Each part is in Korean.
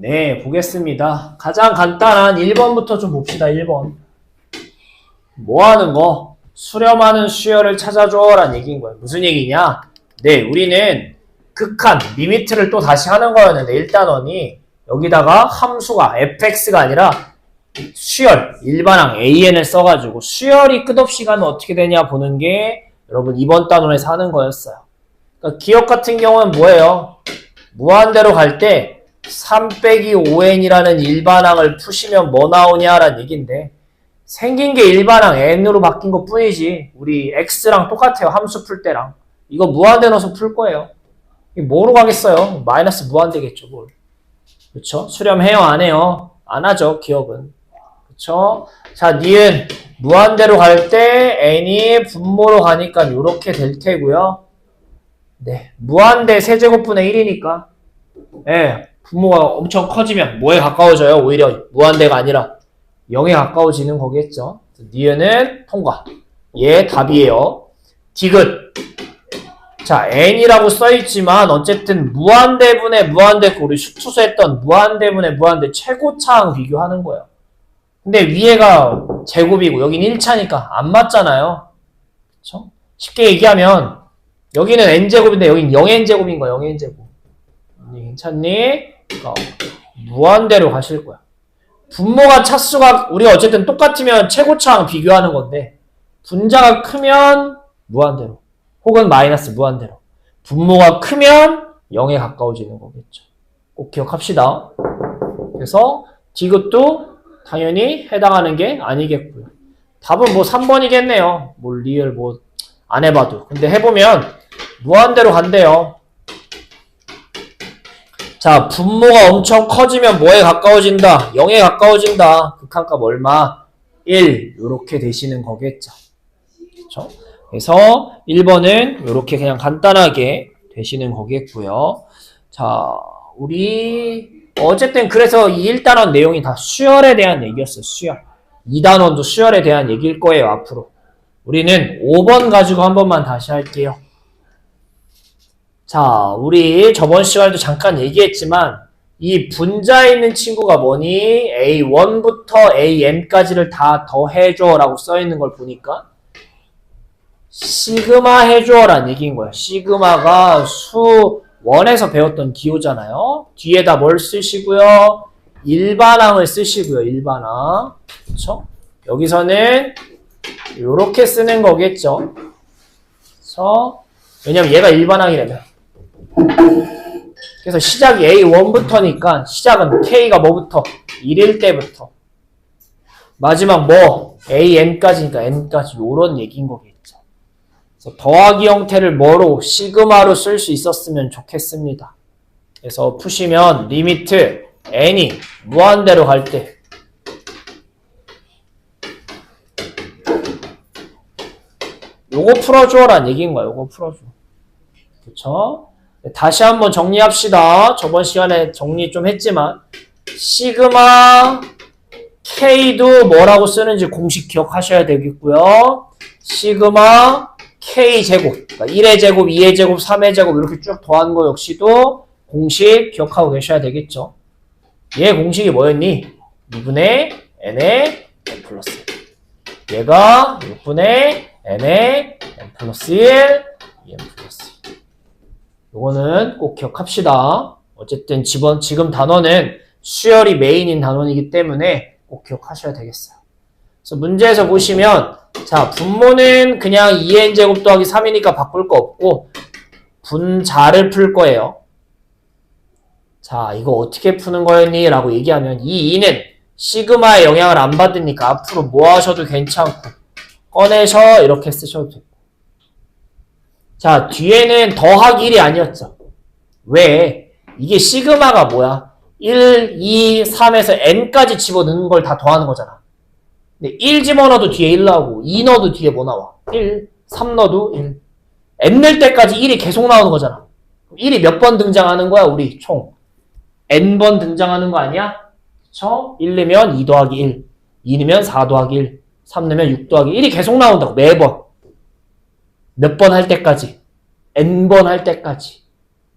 네, 보겠습니다. 가장 간단한 1번부터 좀 봅시다. 1번. 뭐 하는 거? 수렴하는 수열을 찾아줘 라는 얘기인 거예요. 무슨 얘기냐? 네, 우리는 극한, 리미트를 또 다시 하는 거였는데 1단원이 여기다가 함수가 fx가 아니라 수열, 일반항 an을 써가지고 수열이 끝없이 가면 어떻게 되냐 보는 게 여러분 이번 단원에서 하는 거였어요. 그러니까 기억 같은 경우는 뭐예요? 무한대로 갈 때 3-5n이라는 일반항을 푸시면 뭐 나오냐라는 얘기인데 생긴 게 일반항 n으로 바뀐 것 뿐이지 우리 x랑 똑같아요. 함수 풀 때랑. 이거 무한대 넣어서 풀 거예요. 이게 뭐로 가겠어요? 마이너스 무한대겠죠. 뭘. 그쵸? 수렴해요? 안 해요? 안 하죠. 기억은. 그쵸? 자, 니은 무한대로 갈 때 n이 분모로 가니까 이렇게 될 테고요. 네, 무한대 세제곱분의 1이니까 예, 분모가 엄청 커지면 뭐에 가까워져요? 오히려 무한대가 아니라 0에 가까워지는 거겠죠. 니은은 통과. 얘 답이에요. 디귿. 자, n이라고 써있지만 어쨌든 무한대분의 무한대, 우리 수투수 했던 무한대분의 무한대 최고차항 비교하는 거예요. 근데 위에가 제곱이고 여긴 1차니까 안 맞잖아요. 그쵸? 쉽게 얘기하면 여기는 n제곱인데 여긴 0n제곱인 거야. 0n제곱. 괜찮니? 무한대로 가실 거야. 분모가 차수가 우리가 어쨌든 똑같으면 최고차항 비교하는 건데 분자가 크면 무한대로 혹은 마이너스 무한대로 분모가 크면 0에 가까워지는 거겠죠. 꼭 기억합시다. 그래서 디귿도 당연히 해당하는 게 아니겠고요. 답은 뭐 3번이겠네요. 뭐 리얼 뭐 안 해봐도. 근데 해보면 무한대로 간대요. 자, 분모가 엄청 커지면 뭐에 가까워진다? 0에 가까워진다. 극한값 얼마? 1. 요렇게 되시는 거겠죠. 그렇죠? 그래서 1번은 요렇게 그냥 간단하게 되시는 거겠고요. 자, 우리 어쨌든 그래서 이 1단원 내용이 다 수열에 대한 얘기였어요. 수열. 2단원도 수열에 대한 얘기일 거예요. 앞으로. 우리는 5번 가지고 한 번만 다시 할게요. 자, 우리 저번 시간에도 잠깐 얘기했지만 이 분자에 있는 친구가 뭐니? A1부터 AM까지를 다 더해줘 라고 써있는 걸 보니까 시그마 해줘 라는 얘기인 거야. 시그마가 수 1에서 배웠던 기호잖아요. 뒤에다 뭘 쓰시고요? 일반항을 쓰시고요. 일반항. 그쵸? 여기서는 요렇게 쓰는 거겠죠. 그래서 왜냐면 얘가 일반항이라면. 그래서 시작이 A1부터니까 시작은 K가 뭐부터? 1일 때부터. 마지막 뭐? AN까지니까 N까지 요런 얘기인 거겠죠. 그래서 더하기 형태를 뭐로? 시그마로 쓸 수 있었으면 좋겠습니다. 그래서 푸시면 리미트 N이 무한대로 갈 때 요거 풀어줘라는 얘기인 거야. 요거 풀어줘. 그쵸? 다시 한번 정리합시다. 저번 시간에 정리 좀 했지만 시그마 K도 뭐라고 쓰는지 공식 기억하셔야 되겠고요. 시그마 K제곱, 그러니까 1의 제곱, 2의 제곱, 3의 제곱 이렇게 쭉 더한 거 역시도 공식 기억하고 계셔야 되겠죠. 얘 공식이 뭐였니? 2분의 n의 n 플러스 1. 얘가 6분의 n의 n 플러스 1, 2n 플러스 1. 요거는 꼭 기억합시다. 어쨌든 지금 단원은 수열이 메인인 단원이기 때문에 꼭 기억하셔야 되겠어요. 그래서 문제에서 보시면 자, 분모는 그냥 2n제곱 더하기 3이니까 바꿀 거 없고 분자를 풀 거예요. 자, 이거 어떻게 푸는 거였니? 라고 얘기하면 이 2는 시그마의 영향을 안 받으니까 앞으로 뭐 하셔도 괜찮고 꺼내서 이렇게 쓰셔도 되고. 자, 뒤에는 더하기 1이 아니었죠. 왜? 이게 시그마가 뭐야? 1, 2, 3에서 n까지 집어넣는 걸 다 더하는 거잖아. 근데 1 집어넣어도 뒤에 1 나오고 2 넣어도 뒤에 뭐 나와? 1, 3 넣어도 1. n 넣을 때까지 1이 계속 나오는 거잖아. 1이 몇 번 등장하는 거야? 우리 총 n번 등장하는 거 아니야? 그쵸? 1 넣으면 2 더하기 1, 2 넣으면 4 더하기 1, 3 넣으면 6 더하기 1이 계속 나온다고 매번. 몇 번 할 때까지? n번 할 때까지.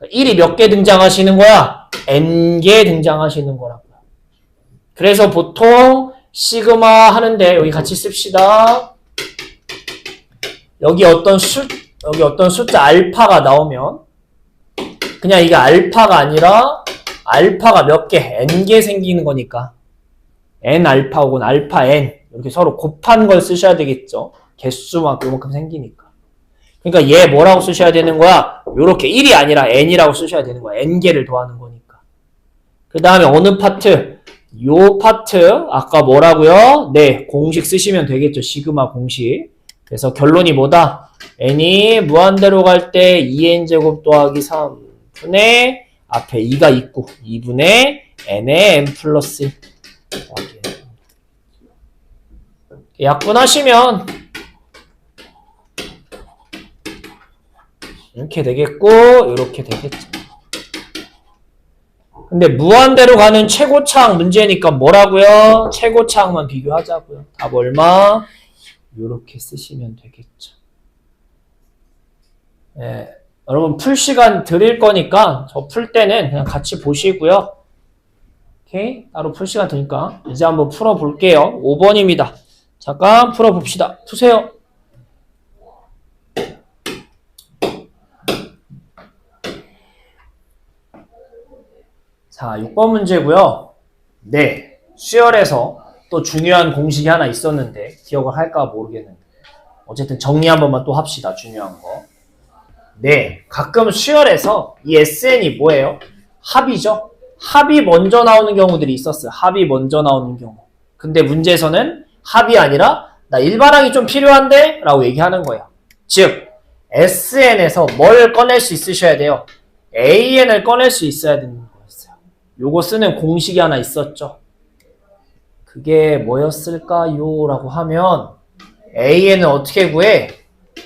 1이 몇 개 등장하시는 거야? n개 등장하시는 거라고요. 그래서 보통 시그마 하는데 여기 같이 씁시다. 여기 어떤 숫자 알파가 나오면 그냥 이게 알파가 아니라 알파가 몇 개, n개 생기는 거니까 n 알파 혹은 알파 n 이렇게 서로 곱한 걸 쓰셔야 되겠죠. 개수만큼 요만큼 생기니까. 그러니까 얘 뭐라고 쓰셔야 되는 거야? 요렇게 1이 아니라 n이라고 쓰셔야 되는 거야. n개를 더하는 거니까. 그 다음에 어느 파트? 요 파트 아까 뭐라고요? 네, 공식 쓰시면 되겠죠. 시그마 공식. 그래서 결론이 뭐다? n이 무한대로 갈 때 2n제곱 더하기 3분의 앞에 2가 있고 2분의 n의 n 플러스 1 약분하시면 이렇게 되겠고 이렇게 되겠죠. 근데 무한대로 가는 최고차항 문제니까 뭐라고요? 최고차항만 비교하자고요. 답 얼마? 이렇게 쓰시면 되겠죠. 네, 여러분 풀 시간 드릴 거니까 저 풀 때는 그냥 같이 보시고요. 오케이? 따로 풀 시간 드니까 이제 한번 풀어볼게요. 5번입니다. 잠깐 풀어봅시다. 푸세요. 자, 6번 문제고요. 네, 수열에서 또 중요한 공식이 하나 있었는데 기억을 할까 모르겠는데 어쨌든 정리 한 번만 또 합시다. 중요한 거. 네, 가끔 수열에서 이 SN이 뭐예요? 합이죠. 합이 먼저 나오는 경우들이 있었어요. 합이 먼저 나오는 경우. 근데 문제에서는 합이 아니라 나 일반항이 좀 필요한데? 라고 얘기하는 거예요. 즉 SN에서 뭘 꺼낼 수 있으셔야 돼요? AN을 꺼낼 수 있어야 되는 거였어요. 요거 쓰는 공식이 하나 있었죠. 그게 뭐였을까요? 라고 하면 AN은 어떻게 구해?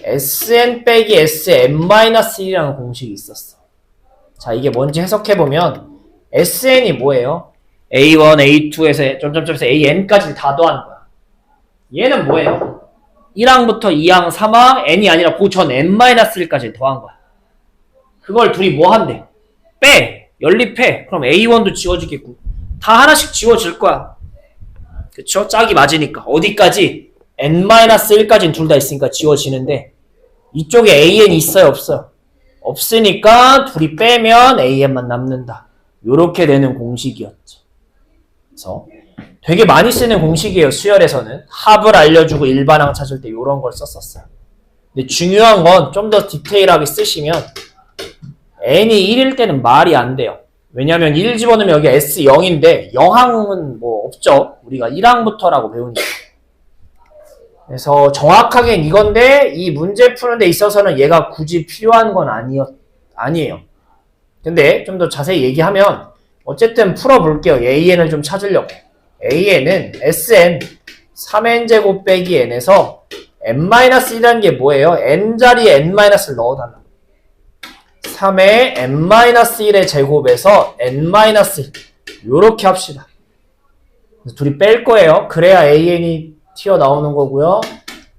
SN 빼기 SN-1이라는 공식이 있었어. 자, 이게 뭔지 해석해보면 SN이 뭐예요? A1, A2에서 점점점에서 AN까지 다 더하는 거야. 얘는 뭐예요? 1항부터 2항, 3항, n이 아니라 그 전 n-1까지 더한 거야. 그걸 둘이 뭐 한대? 빼! 연립해! 그럼 A1도 지워지겠고 다 하나씩 지워질 거야. 그쵸? 짝이 맞으니까. 어디까지? n-1까지는 둘 다 있으니까 지워지는데 이쪽에 an이 있어요? 없어요? 없으니까 둘이 빼면 an만 남는다. 요렇게 되는 공식이었죠. 그래서 되게 많이 쓰는 공식이에요. 수열에서는. 합을 알려주고 일반항 찾을 때 이런 걸 썼었어요. 근데 중요한 건 좀 더 디테일하게 쓰시면 n이 1일 때는 말이 안 돼요. 왜냐면 1 집어넣으면 여기 S0인데 0항은 뭐 없죠. 우리가 1항부터라고 배우니까. 그래서 정확하게는 이건데 이 문제 푸는 데 있어서는 얘가 굳이 필요한 건 아니에요. 근데 좀 더 자세히 얘기하면 어쨌든 풀어볼게요. AN을 좀 찾으려고. AN은 SN 3n제곱 빼기 n에서 n-1이라는 게 뭐예요? n자리에 n-를 넣어달라. 3의 n-1의 제곱에서 n-1 요렇게 합시다. 둘이 뺄 거예요. 그래야 AN이 튀어나오는 거고요.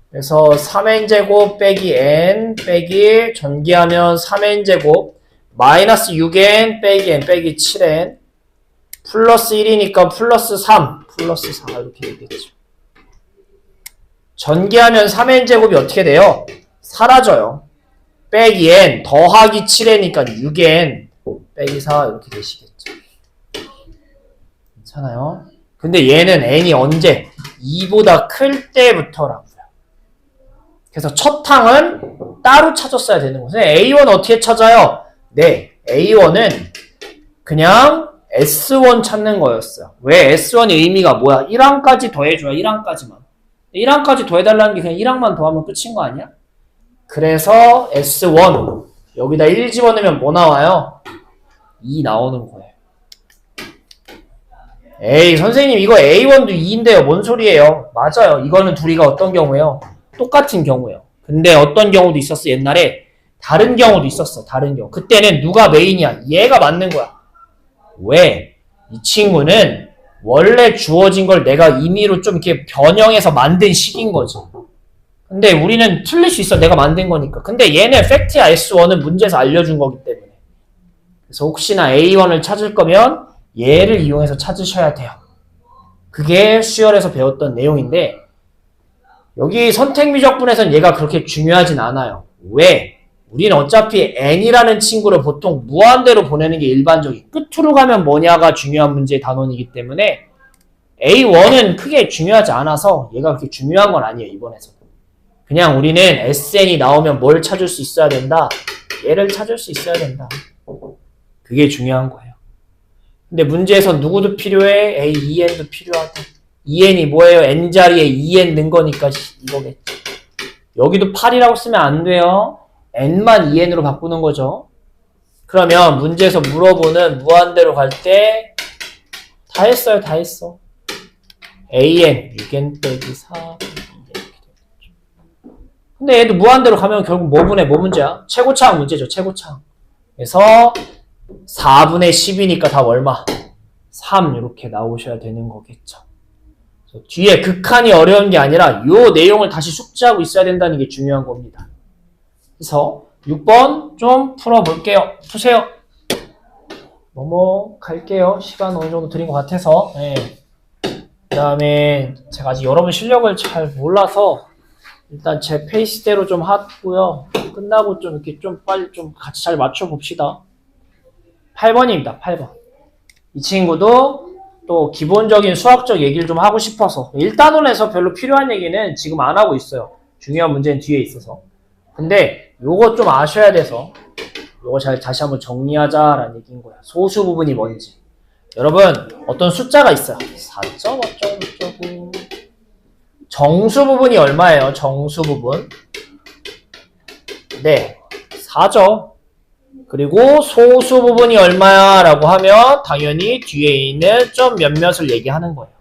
그래서 3n제곱 빼기 n 빼기 전개하면 3n제곱 마이너스 6n 빼기 n 빼기 7n 플러스 1이니까 플러스 3 플러스 4 이렇게 되겠죠. 전개하면 3n제곱이 어떻게 돼요? 사라져요. 빼기 n 더하기 7n이니까 6n 빼기 4 이렇게 되시겠죠. 괜찮아요? 근데 얘는 n이 언제? 2보다 클 때부터라고요. 그래서 첫 항은 따로 찾았어야 되는 거예요. A1 어떻게 찾아요? 네, A1은 그냥 S1 찾는 거였어요. 왜? S1의 의미가 뭐야? 1항까지 더해줘야 1항까지만. 1항까지 더해달라는 게 그냥 1항만 더하면 끝인 거 아니야? 그래서 S1 여기다 1 집어넣으면 뭐 나와요? 2 나오는 거예요. 에이 선생님 이거 A1도 2인데요. 뭔 소리예요? 맞아요. 이거는 둘이가 어떤 경우예요? 똑같은 경우예요. 근데 어떤 경우도 있었어. 옛날에 다른 경우도 있었어. 다른 경우. 그때는 누가 메인이야? 얘가 맞는 거야. 왜? 이 친구는 원래 주어진 걸 내가 임의로 좀 이렇게 변형해서 만든 식인 거지. 근데 우리는 틀릴 수 있어. 내가 만든 거니까. 근데 얘는 팩트야. S1은 문제에서 알려준 거기 때문에. 그래서 혹시나 A1을 찾을 거면 얘를 이용해서 찾으셔야 돼요. 그게 수열에서 배웠던 내용인데 여기 선택미적분에서는 얘가 그렇게 중요하진 않아요. 왜? 우리는 어차피 n이라는 친구를 보통 무한대로 보내는 게 일반적인 끝으로 가면 뭐냐가 중요한 문제의 단원이기 때문에 A1은 크게 중요하지 않아서 얘가 그렇게 중요한 건 아니에요. 이번에서. 그냥 우리는 SN이 나오면 뭘 찾을 수 있어야 된다? 얘를 찾을 수 있어야 된다. 그게 중요한 거예요. 근데 문제에선 누구도 필요해? A, EN도 필요하다. EN이 뭐예요? N자리에 EN 넣은 거니까 이거겠죠. 여기도 8이라고 쓰면 안 돼요. N만 EN으로 바꾸는 거죠. 그러면 문제에서 물어보는 무한대로 갈 때 다 했어요. 다 했어. AN 6N 빼기 4 이렇게 되겠죠. 근데 얘도 무한대로 가면 결국 뭐 문제야? 최고차항 문제죠. 최고차항. 그래서 4분의 10이니까 답 얼마? 3 이렇게 나오셔야 되는 거겠죠. 뒤에 극한이 어려운 게 아니라 요 내용을 다시 숙지하고 있어야 된다는 게 중요한 겁니다. 그래서 6번 좀 풀어볼게요. 푸세요. 갈게요. 시간 어느 정도 드린 것 같아서. 네. 그 다음에 제가 아직 여러분 실력을 잘 몰라서 일단 제 페이스대로 좀 하고요. 끝나고 좀 이렇게 좀 빨리 좀 같이 잘 맞춰봅시다. 8번입니다. 8번. 이 친구도 또 기본적인 수학적 얘기를 좀 하고 싶어서 1단원에서 별로 필요한 얘기는 지금 안 하고 있어요. 중요한 문제는 뒤에 있어서. 근데 요거 좀 아셔야 돼서 요거 잘 다시 한번 정리하자라는 얘기인 거야. 소수 부분이 뭔지. 여러분 어떤 숫자가 있어요. 4점 어쩌고 정수 부분이 얼마예요? 정수 부분. 네, 4죠. 그리고 소수 부분이 얼마야? 라고 하면 당연히 뒤에 있는 점 몇몇을 얘기하는 거예요.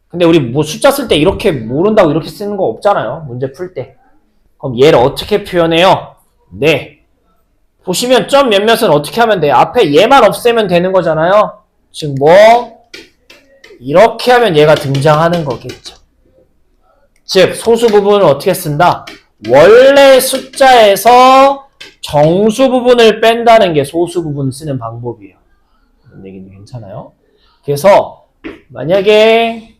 근데 우리 뭐 숫자 쓸 때 이렇게 모른다고 이렇게 쓰는 거 없잖아요. 문제 풀 때. 그럼 얘를 어떻게 표현해요? 네. 보시면 점 몇몇은 어떻게 하면 돼요? 앞에 얘만 없애면 되는 거잖아요. 즉 뭐 이렇게 하면 얘가 등장하는 거겠죠. 즉 소수 부분을 어떻게 쓴다? 원래 숫자에서 정수 부분을 뺀다는 게 소수 부분 쓰는 방법이에요. 이런 얘기는 괜찮아요. 그래서 만약에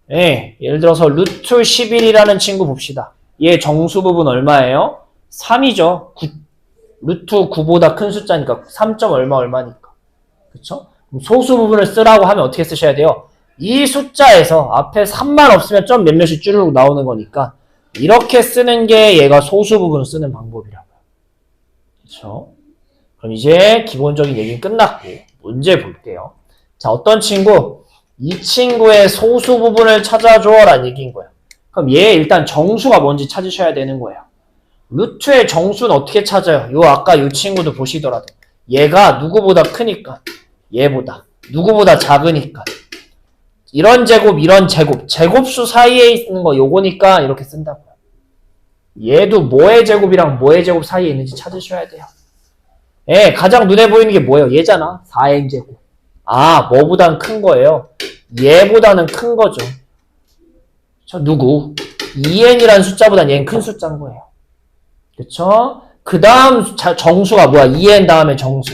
예를 들어서 루트 11이라는 친구 봅시다. 얘 정수 부분 얼마예요? 3이죠. 루트 9보다 큰 숫자니까 3점 얼마니까. 그쵸? 소수 부분을 쓰라고 하면 어떻게 쓰셔야 돼요? 이 숫자에서 앞에 3만 없으면 점 몇몇이 쭈르륵 나오는 거니까 이렇게 쓰는 게 얘가 소수 부분을 쓰는 방법이라고요. 그쵸? 그럼 이제 기본적인 얘기는 끝났고 문제 볼게요. 자, 어떤 친구? 이 친구의 소수 부분을 찾아줘 라는 얘기인 거예요. 그럼 얘 일단 정수가 뭔지 찾으셔야 되는 거예요. 루트의 정수는 어떻게 찾아요? 요 아까 요 친구도 보시더라도 얘가 누구보다 크니까 얘보다 누구보다 작으니까 이런 제곱 이런 제곱 제곱수 사이에 있는 거 요거니까 이렇게 쓴다고요. 얘도 뭐의 제곱이랑 뭐의 제곱 사이에 있는지 찾으셔야 돼요. 예, 가장 눈에 보이는 게 뭐예요? 얘잖아. 4n제곱. 아, 뭐보단 큰 거예요? 얘보다는 큰 거죠. 저 누구? 2n이라는 숫자보단 얘는 큰 숫자인 거예요. 그쵸? 그 다음 정수가 뭐야? 2n 다음에 정수.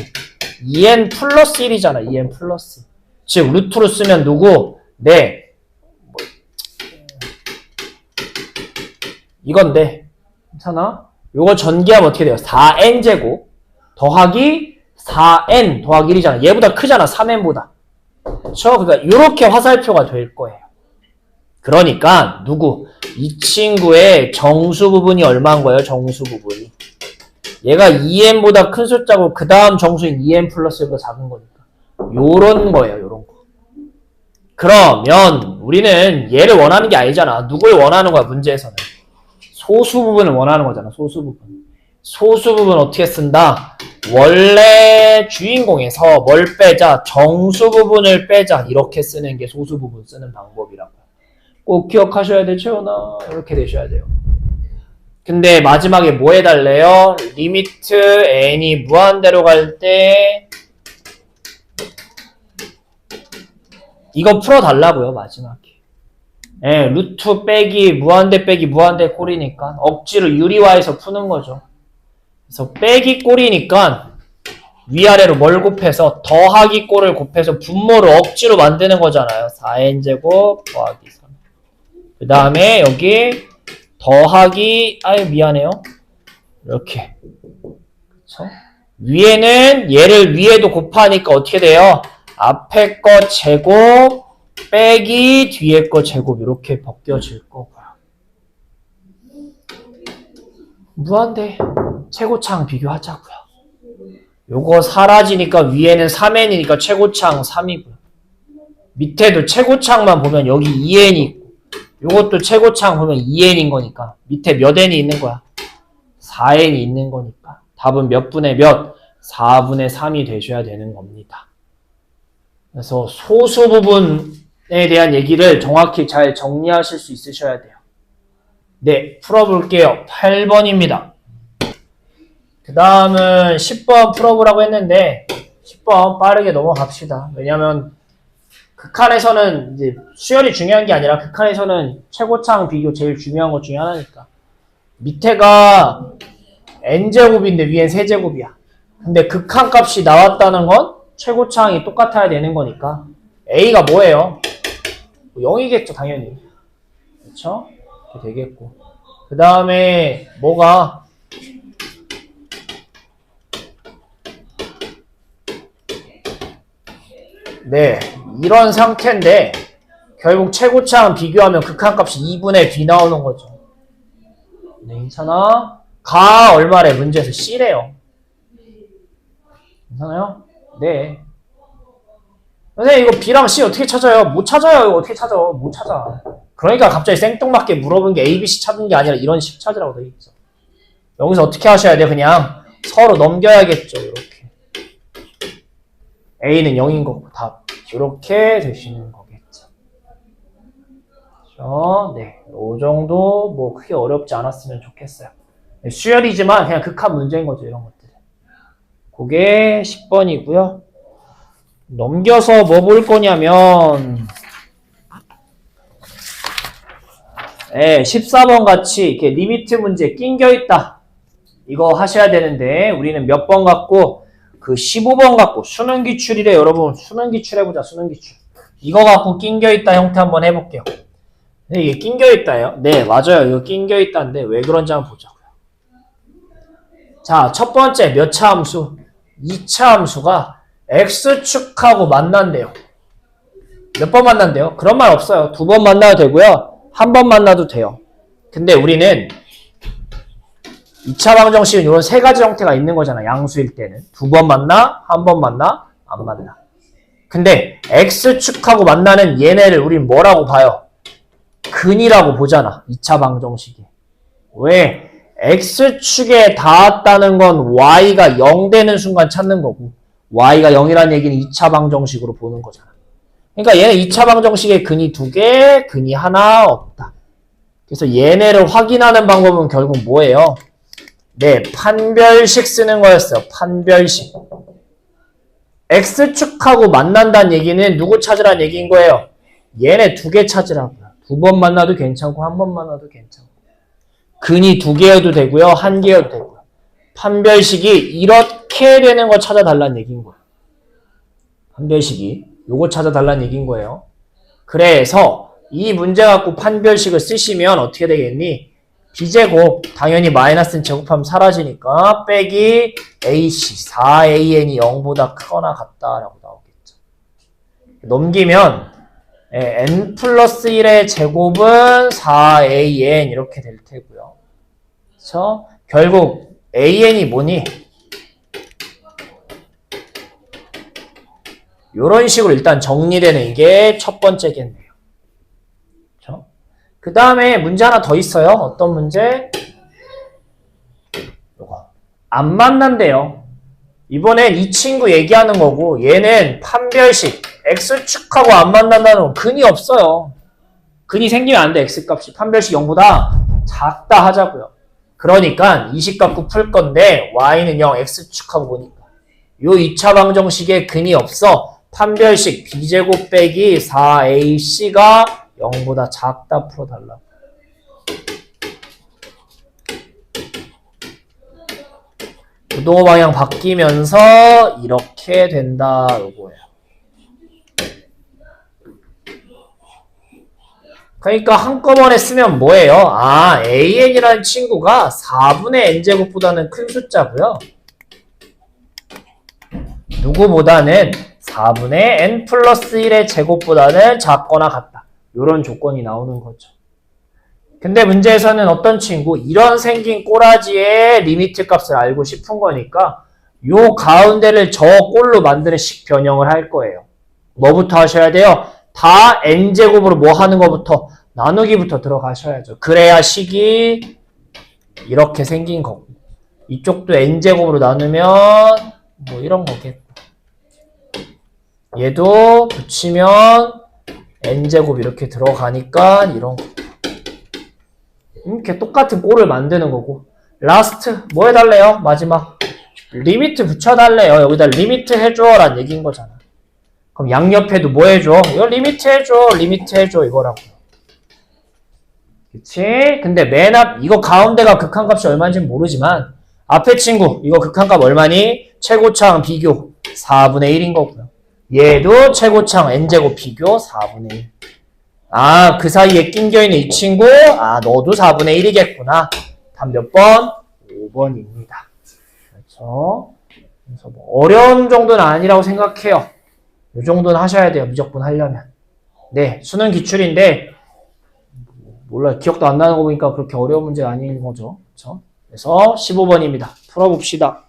2n 플러스 1이잖아. 2n 플러스. 즉 루트로 쓰면 누구? 네. 이건데. 괜찮아? 요거 전개하면 어떻게 돼요? 4n제곱 더하기 4n 더하기 1이잖아. 얘보다 크잖아. 3n보다. 그쵸? 그러니까 요렇게 화살표가 될 거예요. 그러니까 누구? 이 친구의 정수 부분이 얼마인 거예요? 정수 부분이. 얘가 2n보다 큰 숫자고 그 다음 정수인 2n 플러스 1보다 작은 거니까. 요런 거예요. 요런 거. 그러면 우리는 얘를 원하는 게 아니잖아. 누굴 원하는 거야? 문제에서는. 소수 부분을 원하는 거잖아. 소수 부분. 소수 부분 어떻게 쓴다? 원래 주인공에서 뭘 빼자? 정수 부분을 빼자. 이렇게 쓰는 게 소수 부분 쓰는 방법이라고. 꼭 기억하셔야 돼, 채원아. 이렇게 되셔야 돼요. 근데 마지막에 뭐 해달래요? 리미트 n이 무한대로 갈 때 이거 풀어달라고요, 마지막에. 예, 루트 빼기 무한대 꼴이니까 억지로 유리화해서 푸는 거죠. 그래서 빼기 꼴이니까 위아래로 뭘 곱해서 더하기 꼴을 곱해서 분모를 억지로 만드는 거잖아요. 4n제곱 더하기 3. 그 다음에 여기 더하기 아유 미안해요. 이렇게 그쵸? 위에는 얘를 위에도 곱하니까 어떻게 돼요? 앞에 거 제곱 빼기 뒤에 거 제곱 이렇게 벗겨질 거고요. 무한대 최고창 비교하자고요. 요거 사라지니까 위에는 3n이니까 최고창 3이고요. 밑에도 최고창만 보면 여기 2n이 있고 요것도 최고창 보면 2n인 거니까 밑에 몇 n이 있는 거야? 4n이 있는 거니까 답은 몇 분의 몇? 4분의 3이 되셔야 되는 겁니다. 그래서 소수 부분에 대한 얘기를 정확히 잘 정리하실 수 있으셔야 돼요. 네, 풀어볼게요. 8번입니다. 그 다음은 10번 풀어보라고 했는데 10번 빠르게 넘어갑시다. 왜냐면 극한에서는 이제 수열이 중요한 게 아니라 극한에서는 최고창 비교 제일 중요한 것 중에 하나니까 밑에가 n제곱인데 위엔 세제곱이야. 근데 극한 값이 나왔다는 건 최고창이 똑같아야 되는 거니까 a가 뭐예요? 0이겠죠 당연히. 그렇죠? 이렇게 되겠고 그 다음에 뭐가 네 이런 상태인데 결국 최고창 비교하면 극한값이 2분의 b 나오는 거죠. 네 괜찮아? 가 얼마래? 문제에서 c래요. 괜찮아요? 네. 선생님 이거 b랑 c 어떻게 찾아요? 못 찾아요. 이거 어떻게 찾아? 못 찾아. 그러니까 갑자기 생뚱맞게 물어본 게 a, b, c 찾은 게 아니라 이런 식 찾으라고 돼 있어. 여기서 어떻게 하셔야 돼요? 그냥 서로 넘겨야겠죠. 이렇게. a는 0인 거고 답. 이렇게 되시는 거겠죠. 그렇죠? 네. 이 정도 뭐 크게 어렵지 않았으면 좋겠어요. 네, 수열이지만 그냥 극한 문제인 거죠. 이런 것들. 그게 10번이고요. 넘겨서 뭐 볼 거냐면 네, 14번 같이 이렇게 리미트 문제 낑겨 있다. 이거 하셔야 되는데 우리는 몇 번 갖고 그 15번 갖고 수능 기출이래. 여러분 수능 기출 해보자. 수능 기출. 이거 갖고 낑겨 있다 형태 한번 해볼게요. 네, 이게 낑겨 있다예요. 네 맞아요. 이거 낑겨 있다인데 왜 그런지 한번 보자고요. 자, 첫 번째 몇 차 함수? 2차 함수가 x축하고 만난대요. 몇 번 만난대요? 그런 말 없어요. 2번 만나도 되고요. 한 번 만나도 돼요. 근데 우리는 2차 방정식은 이런 세 가지 형태가 있는 거잖아. 양수일 때는. 2번 만나, 한 번 만나, 안 만나. 근데 x축하고 만나는 얘네를 우린 뭐라고 봐요? 근이라고 보잖아. 2차 방정식이. 왜? x축에 닿았다는 건 y가 0 되는 순간 찾는 거고 y가 0이라는 얘기는 2차 방정식으로 보는 거잖아. 그러니까 얘는 2차 방정식에 근이 2개, 근이 하나 없다. 그래서 얘네를 확인하는 방법은 결국 뭐예요? 네, 판별식 쓰는 거였어요. 판별식. x축하고 만난다는 얘기는 누구 찾으라는 얘기인 거예요? 얘네 2개 찾으라고요. 2번 만나도 괜찮고 한 번 만나도 괜찮고. 근이 2개여도 되고요. 1개여도 되고요. 판별식이 이렇게 되는 거 찾아달라는 얘기인 거예요. 판별식이 요거 찾아달라는 얘기인 거예요. 그래서 이 문제 갖고 판별식을 쓰시면 어떻게 되겠니? b제곱 당연히 마이너스는 제곱하면 사라지니까 빼기 ac 4an이 0보다 크거나 같다라고 나오겠죠. 넘기면 n 플러스 1의 제곱은 4an 이렇게 될 테고요. 그렇죠? 결국 an이 뭐니? 이런 식으로 일단 정리되는 이게 첫 번째겠네요. 그렇죠? 그 다음에 문제 하나 더 있어요. 어떤 문제? 요거. 안 만난대요. 이번엔 이 친구 얘기하는 거고 얘는 판별식 x축하고 안 만난다는 건 근이 없어요. 근이 생기면 안 돼. x값이 판별식 0보다 작다 하자고요. 그러니까 이 식 갖고 풀 건데 y는 0 x축하고 보니까 요 2차 방정식에 근이 없어. 판별식 b제곱 빼기 4ac가 0보다 작다 풀어달라고. 부동호 방향 바뀌면서 이렇게 된다. 요거예요. 그러니까 한꺼번에 쓰면 뭐예요? 아, an이라는 친구가 4분의 n제곱보다는 큰 숫자고요. 누구보다는 4분의 n 플러스 1의 제곱보다는 작거나 같다. 이런 조건이 나오는 거죠. 근데 문제에서는 어떤 친구? 이런 생긴 꼬라지의 리미트 값을 알고 싶은 거니까 요 가운데를 저 꼴로 만드는 식 변형을 할 거예요. 뭐부터 하셔야 돼요? 다 n제곱으로 뭐 하는 거부터 나누기부터 들어가셔야죠. 그래야 식이 이렇게 생긴 거고 이쪽도 n제곱으로 나누면 뭐 이런 거겠고 얘도 붙이면 n제곱 이렇게 들어가니까 이런 거 이렇게 똑같은 꼴을 만드는 거고 라스트 뭐 해달래요? 마지막 리미트 붙여달래요. 여기다 리미트 해줘 라는 얘기인 거잖아. 그럼 양옆에도 뭐 해줘? 이거 리미트 해줘 리미트 해줘 이거라고요. 그치? 근데 맨 앞 이거 가운데가 극한값이 얼마인지 모르지만 앞에 친구 이거 극한값 얼마니? 최고차항 비교 4분의 1인 거고요. 얘도 최고차항 n제곱 비교 4분의 1. 아, 그 사이에 낑겨있는 이 친구, 아, 너도 4분의 1이겠구나. 답 몇 번? 5번입니다. 그렇죠? 그래서 뭐 어려운 정도는 아니라고 생각해요. 이 정도는 하셔야 돼요. 무조건 하려면. 네, 수능 기출인데, 몰라, 기억도 안 나는 거 보니까 그렇게 어려운 문제가 아닌 거죠. 그렇죠? 그래서 15번입니다. 풀어봅시다.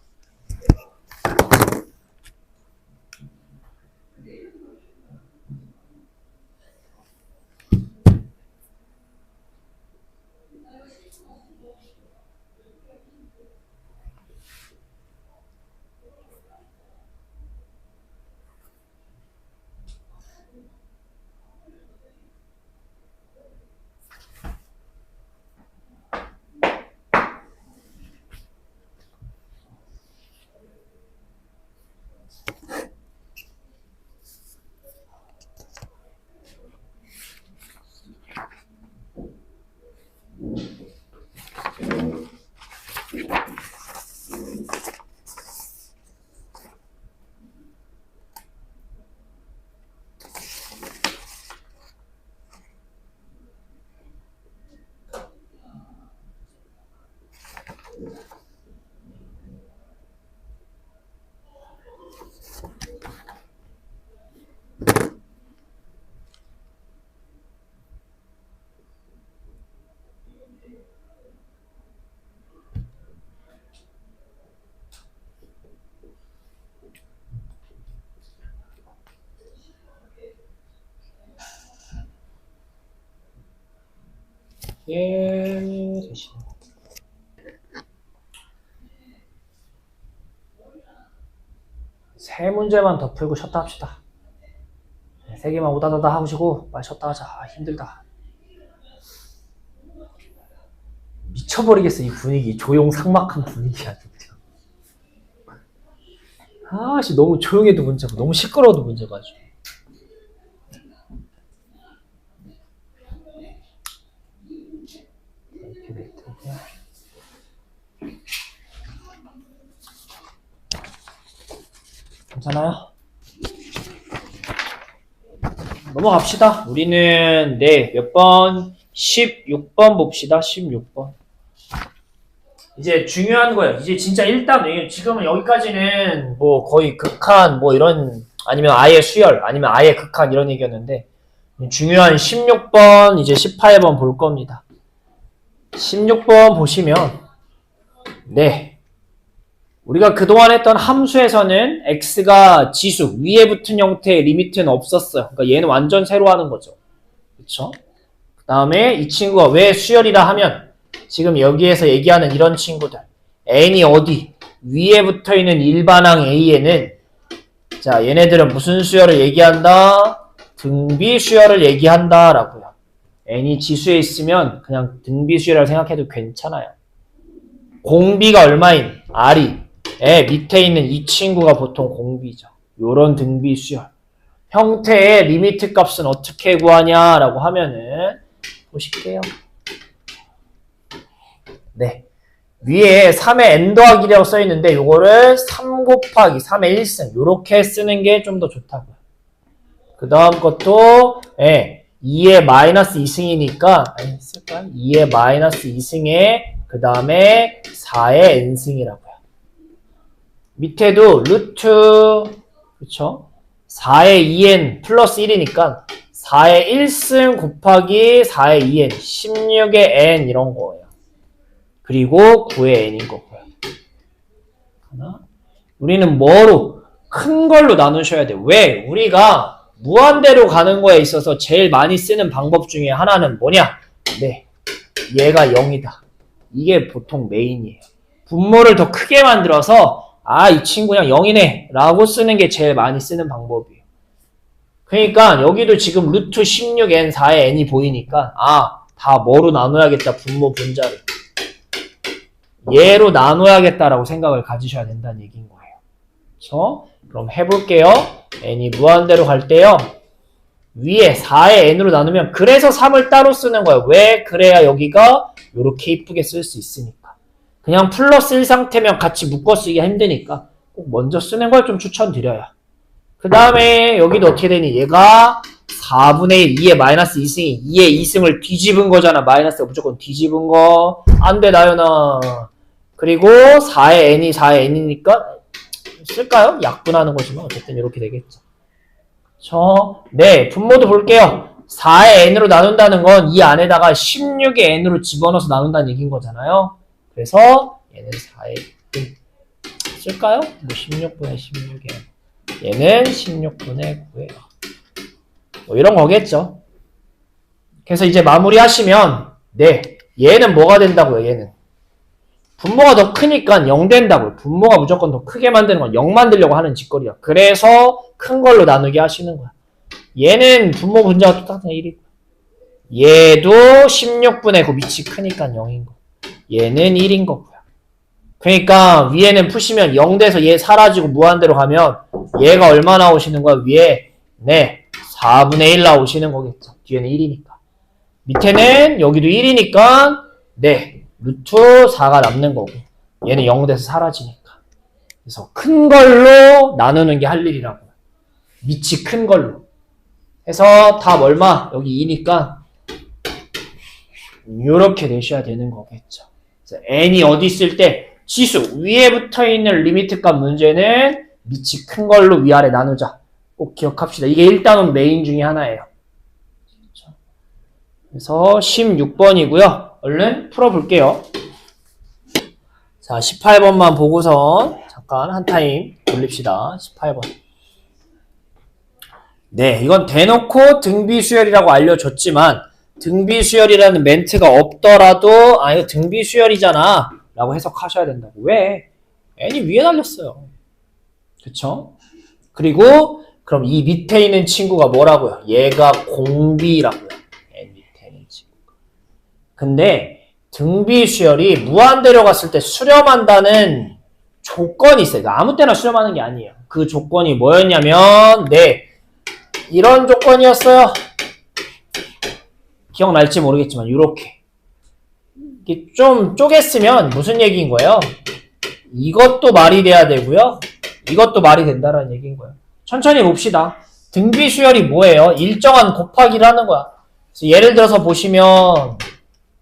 예, 되시네. 세 문제만 더 풀고 쉬었다 합시다. 세 개만 오다다다 하시고 빨리 쉬었다 하자. 아, 힘들다. 미쳐버리겠어 이 분위기. 조용 삭막한 분위기야 진짜. 아씨 너무 조용해도 문제고 너무 시끄러워도 문제고 아주. 이렇게 될 테고요. 괜찮아요? 넘어갑시다. 우리는 네, 몇 번? 16번 봅시다. 16번. 이제 중요한 거예요. 이제 진짜 일단 지금은 여기까지는 뭐 거의 극한 뭐 이런 아니면 아예 수열 아니면 아예 극한 이런 얘기였는데 중요한 16번 이제 18번 볼 겁니다. 16번 보시면 네 우리가 그동안 했던 함수에서는 x가 지수 위에 붙은 형태의 리미트는 없었어요. 그러니까 얘는 완전 새로 하는 거죠. 그렇죠? 그 다음에 이 친구가 왜 수열이라 하면 지금 여기에서 얘기하는 이런 친구들 n이 어디 위에 붙어있는 일반항 a에는 자 얘네들은 무슨 수열을 얘기한다? 등비 수열을 얘기한다 라고요. n이 지수에 있으면 그냥 등비 수열이라고 생각해도 괜찮아요. 공비가 얼마인? r이 밑에 있는 이 친구가 보통 공비죠. 요런 등비 수열 형태의 리미트 값은 어떻게 구하냐라고 하면은 보실게요. 네, 위에 3의 n 더하기 1이라고 써있는데 요거를 3 곱하기 3의 1승 요렇게 쓰는 게 좀 더 좋다고요. 그 다음 것도 2의 마이너스 2승이니까 2의 마이너스 2승에 그 다음에 4의 n승이라고요. 밑에도 루트 그쵸? 4의 2n 플러스 1이니까 4의 1승 곱하기 4의 2n 16의 n 이런 거예요. 그리고 9의 n인 거고요. 하나. 우리는 뭐로? 큰 걸로 나누셔야 돼요. 왜? 우리가 무한대로 가는 거에 있어서 제일 많이 쓰는 방법 중에 하나는 뭐냐? 네, 얘가 0이다. 이게 보통 메인이에요. 분모를 더 크게 만들어서 이 친구 그냥 0이네 라고 쓰는 게 제일 많이 쓰는 방법이에요. 그러니까 여기도 지금 루트 16n 4의 n이 보이니까 다 뭐로 나눠야겠다. 분모 분자를. 얘로 나눠야겠다라고 생각을 가지셔야 된다는 얘기인 거예요. 그렇죠? 그럼 해볼게요. n이 무한대로 갈 때요. 위에 4의 n으로 나누면 그래서 3을 따로 쓰는 거예요. 왜? 그래야 여기가 이렇게 이쁘게 쓸 수 있으니까. 그냥 플러스 1 상태면 같이 묶어 쓰기가 힘드니까 꼭 먼저 쓰는 걸 좀 추천드려요. 그 다음에 여기도 어떻게 되니? 얘가 4분의 1, 2의 마이너스 2승이 2의 2승을 뒤집은 거잖아. 마이너스가 무조건 뒤집은 거. 안 돼, 나연아. 그리고 4의 n이 4의 n이니까 쓸까요? 약분하는 거지만 어쨌든 이렇게 되겠죠. 네, 분모도 볼게요. 4의 n으로 나눈다는 건 이 안에다가 16의 n으로 집어넣어서 나눈다는 얘기인 거잖아요. 그래서 얘는 4의 1 쓸까요? 뭐 16분의 16의 n. 얘는 16분의 9예요. 뭐 이런 거겠죠. 그래서 이제 마무리하시면 네, 얘는 뭐가 된다고요? 얘는 분모가 더 크니까 0 된다고요. 분모가 무조건 더 크게 만드는 건 0 만들려고 하는 짓거리야. 그래서 큰 걸로 나누게 하시는 거야. 얘는 분모 분자가 똑같은 1이고 얘도 16분의 9 밑이 크니까 0인 거. 얘는 1인 거고요. 그러니까 위에는 푸시면 0 돼서 얘 사라지고 무한대로 가면 얘가 얼마 나오시는 거야? 위에 4분의 1 나오시는 거겠죠. 뒤에는 1이니까. 밑에는 여기도 1이니까 루트 4가 남는 거고 얘는 0 돼서 사라지니까. 그래서 큰 걸로 나누는 게 할 일이라고요. 밑이 큰 걸로. 해서 답 얼마? 여기 2니까 이렇게 내셔야 되는 거겠죠. 그래서 n이 어디 있을 때 지수 위에 붙어있는 리미트 값 문제는 밑이 큰 걸로 위아래 나누자. 꼭 기억합시다. 이게 일단은 메인 중에 하나예요. 그래서 16번이고요. 얼른 풀어볼게요. 자, 18번만 보고선 잠깐 한 타임 돌립시다. 18번. 네, 이건 대놓고 등비수열이라고 알려줬지만 등비수열이라는 멘트가 없더라도 이거 등비수열이잖아 라고 해석하셔야 된다고. 왜? n이 위에 달렸어요. 그쵸? 그리고 그럼 이 밑에 있는 친구가 뭐라고요? 얘가 공비라고요. n 밑에 있는 친구가. 근데 등비수열이 무한대로 갔을 때 수렴한다는 조건이 있어요. 아무 때나 수렴하는 게 아니에요. 그 조건이 뭐였냐면 이런 조건이었어요. 기억날지 모르겠지만 이렇게 좀 쪼갰으면 무슨 얘기인 거예요? 이것도 말이 돼야 되고요. 이것도 말이 된다라는 얘기인 거예요. 천천히 봅시다. 등비수열이 뭐예요? 일정한 곱하기를 하는 거야. 그래서 예를 들어서 보시면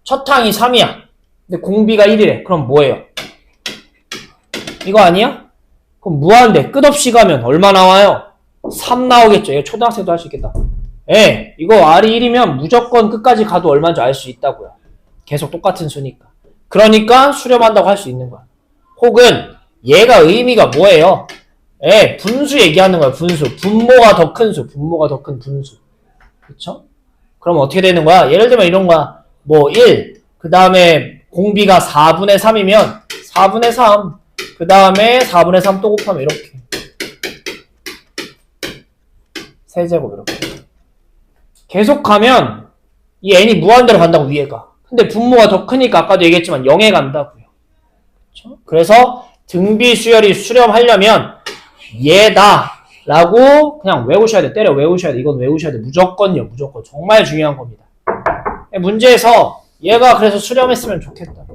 첫 항이 3이야. 근데 공비가 1이래. 그럼 뭐예요? 이거 아니야? 그럼 무한대 끝없이 가면 얼마 나와요? 3 나오겠죠. 이거 초등학생도 할 수 있겠다. 이거 R이 1이면 무조건 끝까지 가도 얼마인지 알 수 있다고요. 계속 똑같은 수니까. 그러니까 수렴한다고 할 수 있는 거야. 혹은 얘가 의미가 뭐예요? 분수 얘기하는 거야. 분수. 분모가 더 큰 수. 분모가 더 큰 분수. 그쵸? 그럼 어떻게 되는 거야? 예를 들면 이런 거야. 1. 그 다음에 공비가 4분의 3이면 4분의 3. 그 다음에 4분의 3 또 곱하면 이렇게. 세제곱 이렇게. 계속 가면 이 n이 무한대로 간다고 위에가. 근데 분모가 더 크니까 아까도 얘기했지만 0에 간다고요. 그렇죠? 그래서 등비수열이 수렴하려면 얘다 라고 그냥 외우셔야 돼. 때려 외우셔야 돼. 이건 외우셔야 돼. 무조건요. 무조건. 정말 중요한 겁니다. 문제에서 얘가 그래서 수렴했으면 좋겠다.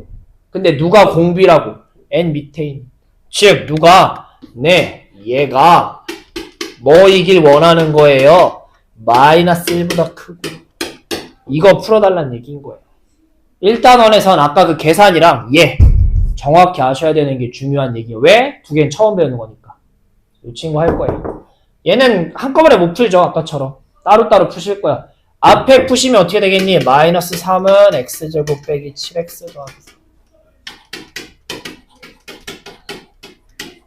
근데 누가 공비라고? n 밑에 있는. 즉 누가 네 얘가 뭐이길 원하는 거예요? 마이너스 1보다 크고. 이거 풀어달라는 얘기인 거예요. 1단원에선 아까 그 계산이랑 얘 정확히 아셔야 되는 게 중요한 얘기예요. 왜? 두 개는 처음 배우는 거니까. 이 친구 할 거예요. 얘는 한꺼번에 못 풀죠. 아까처럼. 따로따로 푸실 거야. 앞에 푸시면 어떻게 되겠니? 마이너스 3은 x제곱 빼기 7x 더하기 4.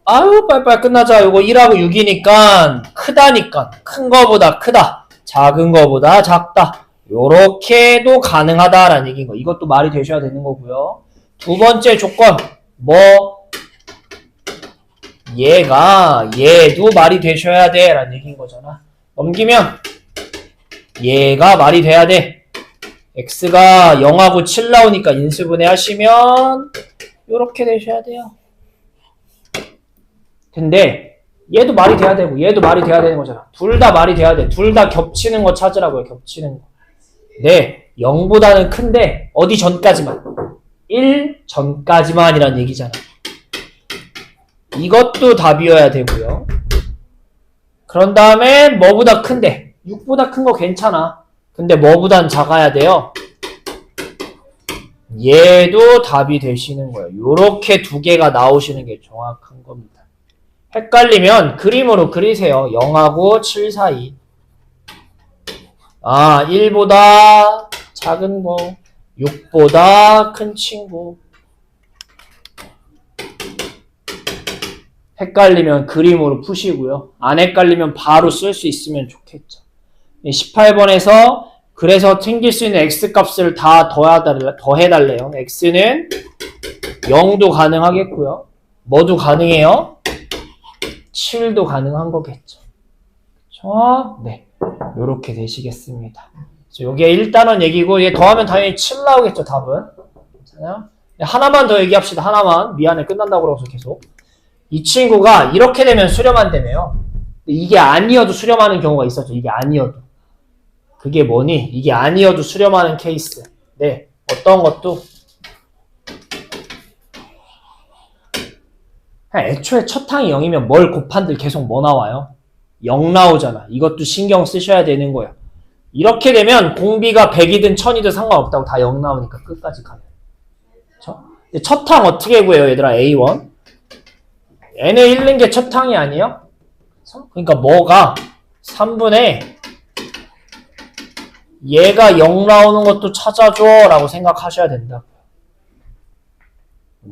아유 빨리빨리 끝나자. 이거 1하고 6이니까 크다니까. 큰 거보다 크다. 작은 거보다 작다. 요렇게도 가능하다라는 얘기인 거. 이것도 말이 되셔야 되는 거고요. 두 번째 조건. 얘도 말이 되셔야 돼 라는 얘기인 거잖아. 넘기면 얘가 말이 돼야 돼. x가 0하고 7 나오니까 인수분해 하시면 요렇게 되셔야 돼요. 근데 얘도 말이 돼야 되고 얘도 말이 돼야 되는 거잖아. 둘 다 말이 돼야 돼. 둘 다 겹치는 거 찾으라고요. 겹치는 거. 네, 0보다는 큰데 어디 전까지만? 1 전까지만이란 얘기잖아. 이것도 답이어야 되고요. 그런 다음에 뭐보다 큰데? 6보다 큰 거 괜찮아. 근데 뭐보단 작아야 돼요. 얘도 답이 되시는 거예요. 요렇게 두 개가 나오시는 게 정확한 겁니다. 헷갈리면 그림으로 그리세요. 0하고 7 사이. 1보다 작은 거, 6보다 큰 친구. 헷갈리면 그림으로 푸시고요. 안 헷갈리면 바로 쓸 수 있으면 좋겠죠. 18번에서 그래서 챙길 수 있는 x값을 다 더해달래요. x는 0도 가능하겠고요. 뭐도 가능해요? 7도 가능한 거겠죠. 그렇죠? 네, 요렇게 되시겠습니다. 요게 1단원 얘기고 얘 더하면 당연히 7 나오겠죠. 답은. 괜찮아요? 하나만 더 얘기합시다. 하나만. 미안해 끝난다고 그러고서 계속. 이 친구가 이렇게 되면 수렴 되네요. 이게 아니어도 수렴하는 경우가 있었죠. 이게 아니어도. 그게 뭐니? 이게 아니어도 수렴하는 케이스. 네, 어떤 것도 애초에 첫 항이 0이면 뭘 곱한들 계속 뭐 나와요? 0 나오잖아. 이것도 신경 쓰셔야 되는 거예요. 이렇게 되면 공비가 100이든 1000이든 상관없다고 다 0 나오니까 끝까지 가요. 그쵸? 첫 항 어떻게 구해요, 얘들아? A1. n에 있는 게 첫 항이 아니에요? 그러니까 뭐가 3분의 얘가 0 나오는 것도 찾아줘 라고 생각하셔야 된다고요.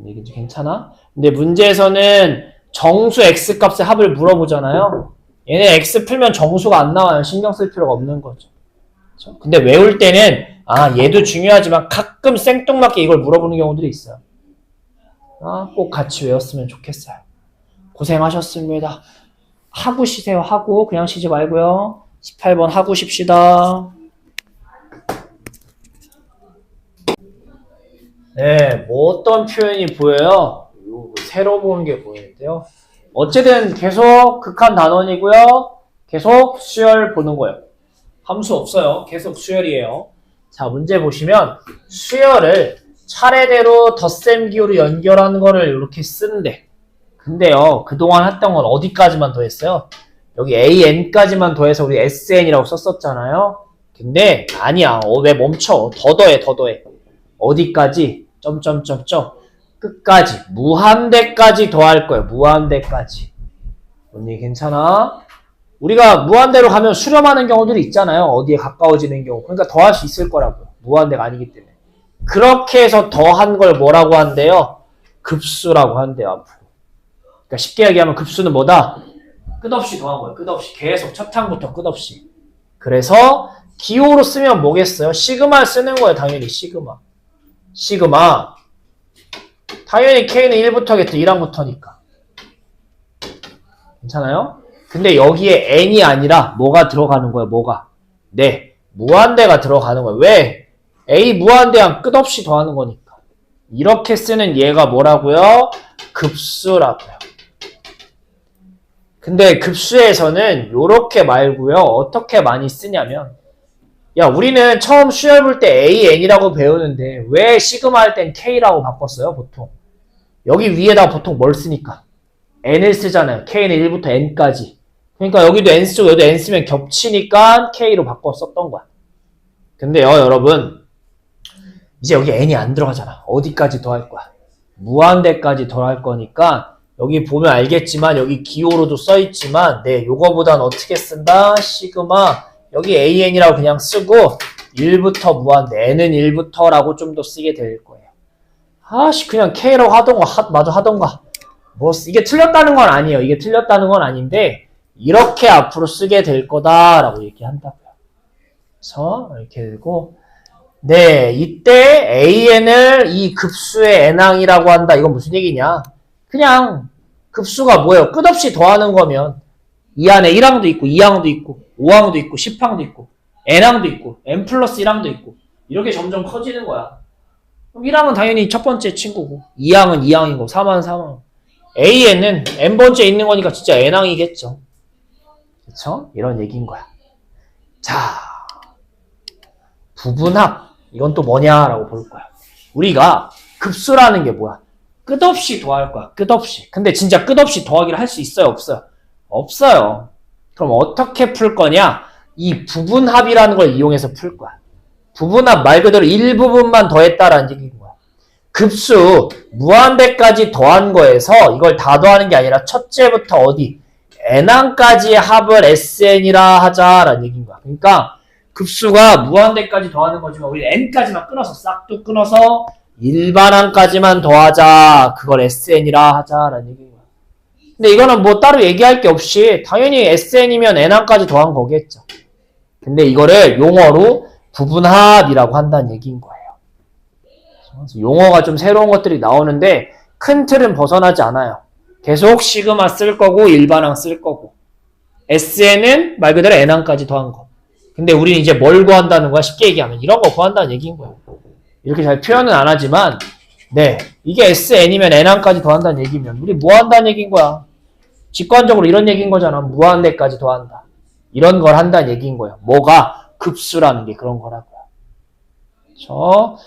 이게 괜찮아? 근데 문제에서는 정수 x값의 합을 물어보잖아요. 얘네 x 풀면 정수가 안 나와요. 신경 쓸 필요가 없는 거죠. 그렇죠? 근데 외울 때는 얘도 중요하지만 가끔 생뚱맞게 이걸 물어보는 경우들이 있어요. 꼭 같이 외웠으면 좋겠어요. 고생하셨습니다. 하고 쉬세요. 하고 그냥 쉬지 말고요. 18번 하고 쉽시다. 네, 뭐 어떤 표현이 보여요? 새로 보는 게 보이는데요. 어쨌든 계속 극한 단원이고요. 계속 수열 보는 거예요. 함수 없어요. 계속 수열이에요. 자, 문제 보시면 수열을 차례대로 덧셈 기호로 연결하는 거를 이렇게 쓰는데 근데요, 그동안 했던 건 어디까지만 더했어요? 여기 AN까지만 더해서 우리 SN이라고 썼었잖아요. 근데 아니야. 왜 멈춰? 더 더해. 어디까지? 점점점점 끝까지 무한대까지 더할 거예요. 무한대까지. 언니 괜찮아? 우리가 무한대로 가면 수렴하는 경우들이 있잖아요. 어디에 가까워지는 경우. 그러니까 더할 수 있을 거라고요. 무한대가 아니기 때문에. 그렇게 해서 더한 걸 뭐라고 한대요? 급수라고 한대요. 앞으로. 그러니까 쉽게 얘기하면 급수는 뭐다? 끝없이 더한 거예요. 끝없이. 계속 첫 항부터 끝없이. 그래서 기호로 쓰면 뭐겠어요? 시그마 쓰는 거예요. 당연히 시그마. 당연히 K는 1부터겠죠. 1항부터니까. 괜찮아요? 근데 여기에 N이 아니라 뭐가 들어가는 거예요? 뭐가? 네. 무한대가 들어가는 거예요. 왜? A 무한대랑 끝없이 더하는 거니까. 이렇게 쓰는 얘가 뭐라고요? 급수라고요. 근데 급수에서는 요렇게 말고요. 어떻게 많이 쓰냐면 야, 우리는 처음 수열 볼 때 AN이라고 배우는데 왜 시그마 할 땐 K라고 바꿨어요, 보통? 여기 위에다 보통 뭘 쓰니까? N을 쓰잖아요. K는 1부터 N까지. 그러니까 여기도 N 쓰고 여기도 N 쓰면 겹치니까 K로 바꿔 썼던 거야. 근데요, 여러분. 이제 여기 N이 안 들어가잖아. 어디까지 더할 거야? 무한대까지 더할 거니까 여기 보면 알겠지만 여기 기호로도 써있지만 요거보단 어떻게 쓴다? 시그마 여기 AN이라고 그냥 쓰고 1부터 무한대 N은 1부터라고 좀 더 쓰게 될 거예요. 아씨 그냥 K라고 하던가 마저 하던가 뭐 이게 틀렸다는 건 아니에요. 이게 틀렸다는 건 아닌데 이렇게 앞으로 쓰게 될 거다라고 얘기한다고요. 그래서 이렇게 되고 이때 AN을 이 급수의 N항이라고 한다. 이건 무슨 얘기냐? 그냥 급수가 뭐예요? 끝없이 더하는 거면 이 안에 1항도 있고 2항도 있고 5항도 있고 10항도 있고 N항도 있고 N 플러스 1항도 있고 이렇게 점점 커지는 거야. 그럼 1항은 당연히 첫 번째 친구고 2항은 2항이고 3항은 3항. AN은 N번째 있는 거니까 진짜 N항이겠죠. 그쵸? 이런 얘기인 거야. 자, 부분합. 이건 또 뭐냐라고 볼 거야. 우리가 급수라는 게 뭐야? 끝없이 더할 거야. 끝없이. 근데 진짜 끝없이 더하기를 할 수 있어요? 없어요? 없어요. 그럼 어떻게 풀 거냐? 이 부분합이라는 걸 이용해서 풀 거야. 부분합 말 그대로 일부분만 더했다라는 얘기인 거야. 급수 무한대까지 더한 거에서 이걸 다 더하는 게 아니라 첫째부터 어디? N항까지의 합을 SN이라 하자라는 얘기인 거야. 그러니까 급수가 무한대까지 더하는 거지만 우리 N까지만 끊어서 싹둑 끊어서 일반항까지만 더하자. 그걸 SN이라 하자라는 얘기인 거야. 근데 이거는 뭐 따로 얘기할 게 없이 당연히 SN이면 N항까지 더한 거겠죠. 근데 이거를 용어로 부분합이라고 한다는 얘기인 거예요. 그래서 용어가 좀 새로운 것들이 나오는데 큰 틀은 벗어나지 않아요. 계속 시그마 쓸 거고 일반항 쓸 거고 SN은 말 그대로 N항까지 더한 거. 근데 우리는 이제 뭘 구한다는 거야? 쉽게 얘기하면 이런 거 구한다는 얘기인 거야. 이렇게 잘 표현은 안 하지만 이게 SN이면 N항까지 더한다는 얘기면 우리 뭐 한다는 얘기인 거야? 직관적으로 이런 얘기인 거잖아. 무한대까지 더한다. 이런 걸 한다는 얘기인 거예요. 뭐가? 급수라는 게 그런 거라고요. 그렇죠?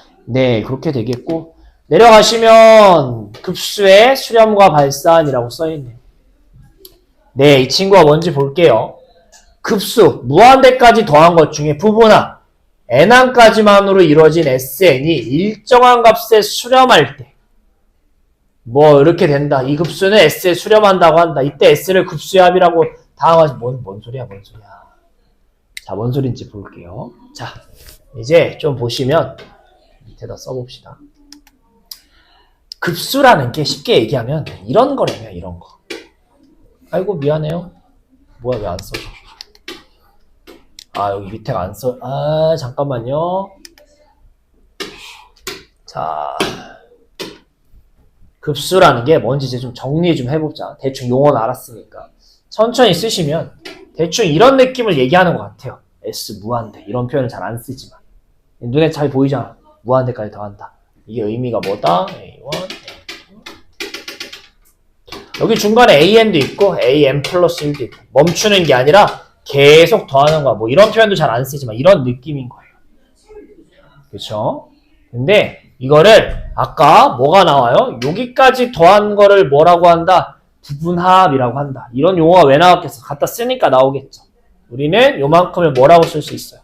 그렇게 되겠고 내려가시면 급수의 수렴과 발산이라고 써있네요. 이 친구가 뭔지 볼게요. 급수, 무한대까지 더한 것 중에 부분합, N항까지만으로 이루어진 SN이 일정한 값에 수렴할 때 뭐 이렇게 된다. 이 급수는 S에 수렴한다고 한다. 이때 S를 급수의 합이라고 다음하지 뭔 소리야. 자, 뭔 소린지 볼게요. 자, 이제 좀 보시면 밑에다 써봅시다. 급수라는 게 쉽게 얘기하면 이런 거래요. 이런 거. 아이고 미안해요. 뭐야 왜 안 써져? 여기 밑에가 안 써. 잠깐만요. 자, 급수라는 게 뭔지 이제 좀 정리 좀 해보자. 대충 용어는 알았으니까. 천천히 쓰시면 대충 이런 느낌을 얘기하는 것 같아요. S 무한대. 이런 표현을 잘 안 쓰지만. 눈에 잘 보이잖아. 무한대까지 더한다. 이게 의미가 뭐다? A1, 여기 중간에 AN도 있고 AN 플러스 1도 있고 멈추는 게 아니라 계속 더하는 거야. 뭐 이런 표현도 잘 안 쓰지만 이런 느낌인 거예요. 그렇죠? 근데 이거를 아까 뭐가 나와요? 여기까지 더한 거를 뭐라고 한다? 부분합이라고 한다. 이런 용어가 왜 나왔겠어? 갖다 쓰니까 나오겠죠. 우리는 요만큼을 뭐라고 쓸 수 있어요?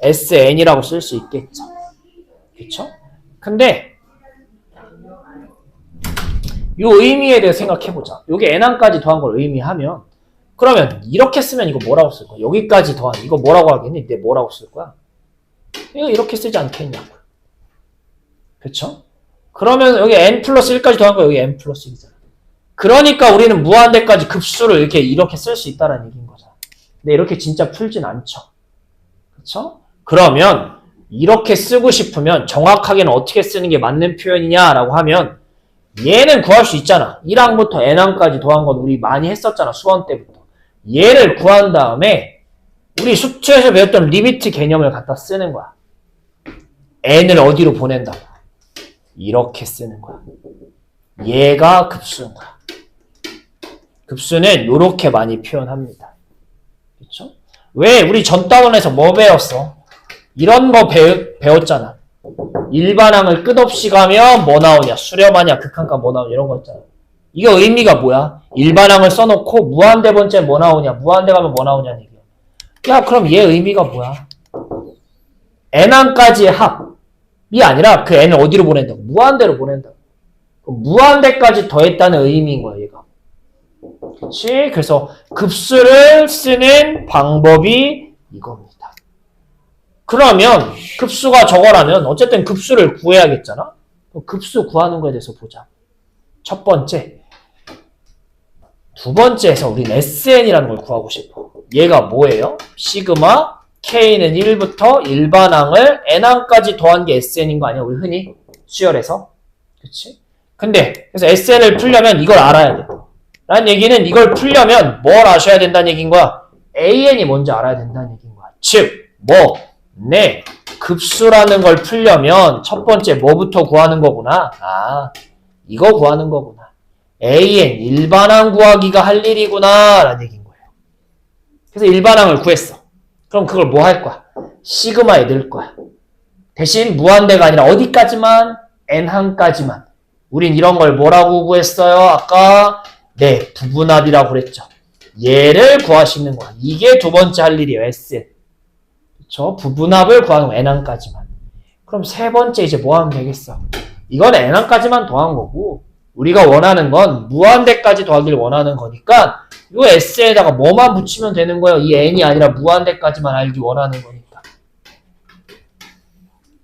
SN이라고 쓸 수 있겠죠. 그렇죠? 근데 요 의미에 대해 생각해보자. 요게 N항까지 더한 걸 의미하면 그러면 이렇게 쓰면 이거 뭐라고 쓸 거야? 여기까지 더한 이거 뭐라고 하겠니? 내 뭐라고 쓸 거야? 이거 이렇게 쓰지 않겠냐고. 그쵸? 그러면 여기 N 플러스 1까지 더한 거 여기 N 플러스 1이잖아. 그러니까 우리는 무한대까지 급수를 이렇게 쓸 수 있다는 얘기인 거잖아. 근데 이렇게 진짜 풀진 않죠. 그쵸? 그러면 이렇게 쓰고 싶으면 정확하게는 어떻게 쓰는 게 맞는 표현이냐라고 하면 얘는 구할 수 있잖아. 1항부터 N항까지 더한 건 우리 많이 했었잖아. 수원 때부터. 얘를 구한 다음에 우리 수트에서 배웠던 리미트 개념을 갖다 쓰는 거야. N을 어디로 보낸다고? 이렇게 쓰는 거야. 얘가 급수인 거야. 급수는 이렇게 많이 표현합니다. 그렇죠? 왜 우리 전 단원에서 뭐 배웠어? 이런 거 배웠잖아. 일반항을 끝없이 가면 뭐 나오냐? 수렴하냐? 극한값 뭐 나오냐? 이런 거 있잖아. 이게 의미가 뭐야? 일반항을 써놓고 무한대번째 뭐 나오냐? 무한대 가면 뭐 나오냐는 얘기야. 야, 그럼 얘 의미가 뭐야? n항까지의 합이 아니라 그 n을 어디로 보낸다고? 무한대로 보낸다고. 무한대까지 더했다는 의미인 거야, 얘가. 그렇지? 그래서 급수를 쓰는 방법이 이겁니다. 그러면 급수가 저거라면 어쨌든 급수를 구해야겠잖아? 급수 구하는 거에 대해서 보자. 첫 번째. 두 번째에서 우린 SN이라는 걸 구하고 싶어. 얘가 뭐예요? 시그마 K는 1부터 일반항을 N항까지 더한 게 SN인 거 아니야? 우리 흔히 수열에서. 그치? 근데 그래서 SN을 풀려면 이걸 알아야 돼. 라는 얘기는 이걸 풀려면 뭘 아셔야 된다는 얘기인 거야? AN이 뭔지 알아야 된다는 얘기인 거야. 즉, 네, 급수라는 걸 풀려면 첫 번째 뭐부터 구하는 거구나. 아, 이거 구하는 거구나. AN, 일반항 구하기가 할 일이구나 라는 얘기인 거예요. 그래서 일반항을 구했어. 그럼 그걸 뭐 할 거야? 시그마에 넣을 거야. 대신 무한대가 아니라 어디까지만? N항까지만. 우린 이런 걸 뭐라고 구했어요? 아까 네, 부분합이라고 그랬죠. 얘를 구하시는 거야. 이게 두 번째 할 일이에요. SN. 그쵸? 부분합을 구하는 거 N항까지만. 그럼 세 번째 이제 뭐 하면 되겠어? 이건 N항까지만 더한 거고 우리가 원하는 건 무한대까지 더하기를 원하는 거니까 이 S에다가 뭐만 붙이면 되는 거예요. 이 N이 아니라 무한대까지만 알기 원하는 거니까.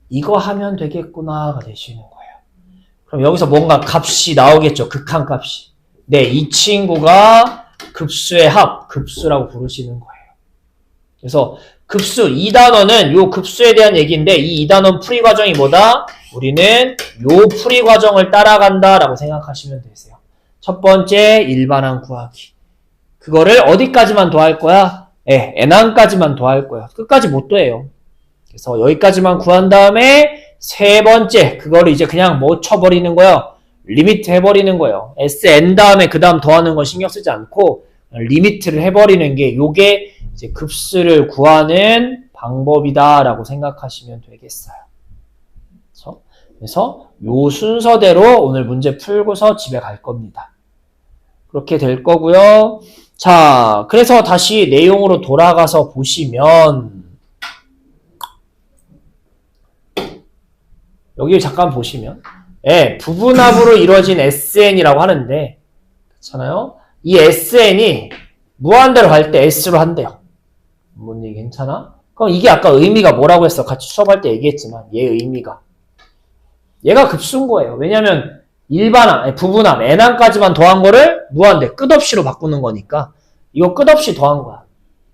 이거 하면 되겠구나가 되시는 거예요. 그럼 여기서 뭔가 값이 나오겠죠. 극한값이. 네, 이 친구가 급수의 합, 급수라고 부르시는 거예요. 그래서 급수, 이 단어는 요 급수에 대한 얘기인데 이 2단원 풀이 과정이 뭐다? 우리는 요 풀이 과정을 따라간다 라고 생각하시면 되세요. 첫 번째, 일반항 구하기. 그거를 어디까지만 더할 거야? 네, n항까지만 더할 거야. 끝까지 못 더해요. 그래서 여기까지만 구한 다음에 세 번째, 그거를 이제 그냥 뭐 쳐버리는 거예요? 리미트 해버리는 거예요. SN 다음에 그 다음 더하는 건 신경 쓰지 않고 리미트를 해버리는 게 요게 이제 급수를 구하는 방법이다라고 생각하시면 되겠어요. 그래서 요 순서대로 오늘 문제 풀고서 집에 갈 겁니다. 그렇게 될 거고요. 자, 그래서 다시 내용으로 돌아가서 보시면 여기 잠깐 보시면 예, 부분합으로 이루어진 SN이라고 하는데 그렇잖아요? 이 SN이 무한대로 갈 때 S로 한대요. 뭔 얘기 괜찮아? 그럼 이게 아까 의미가 뭐라고 했어? 같이 수업할 때 얘기했지만 얘 의미가 얘가 급수인 거예요. 왜냐면 일반항, 부분합, N항까지만 더한 거를 무한대, 끝없이로 바꾸는 거니까 이거 끝없이 더한 거야.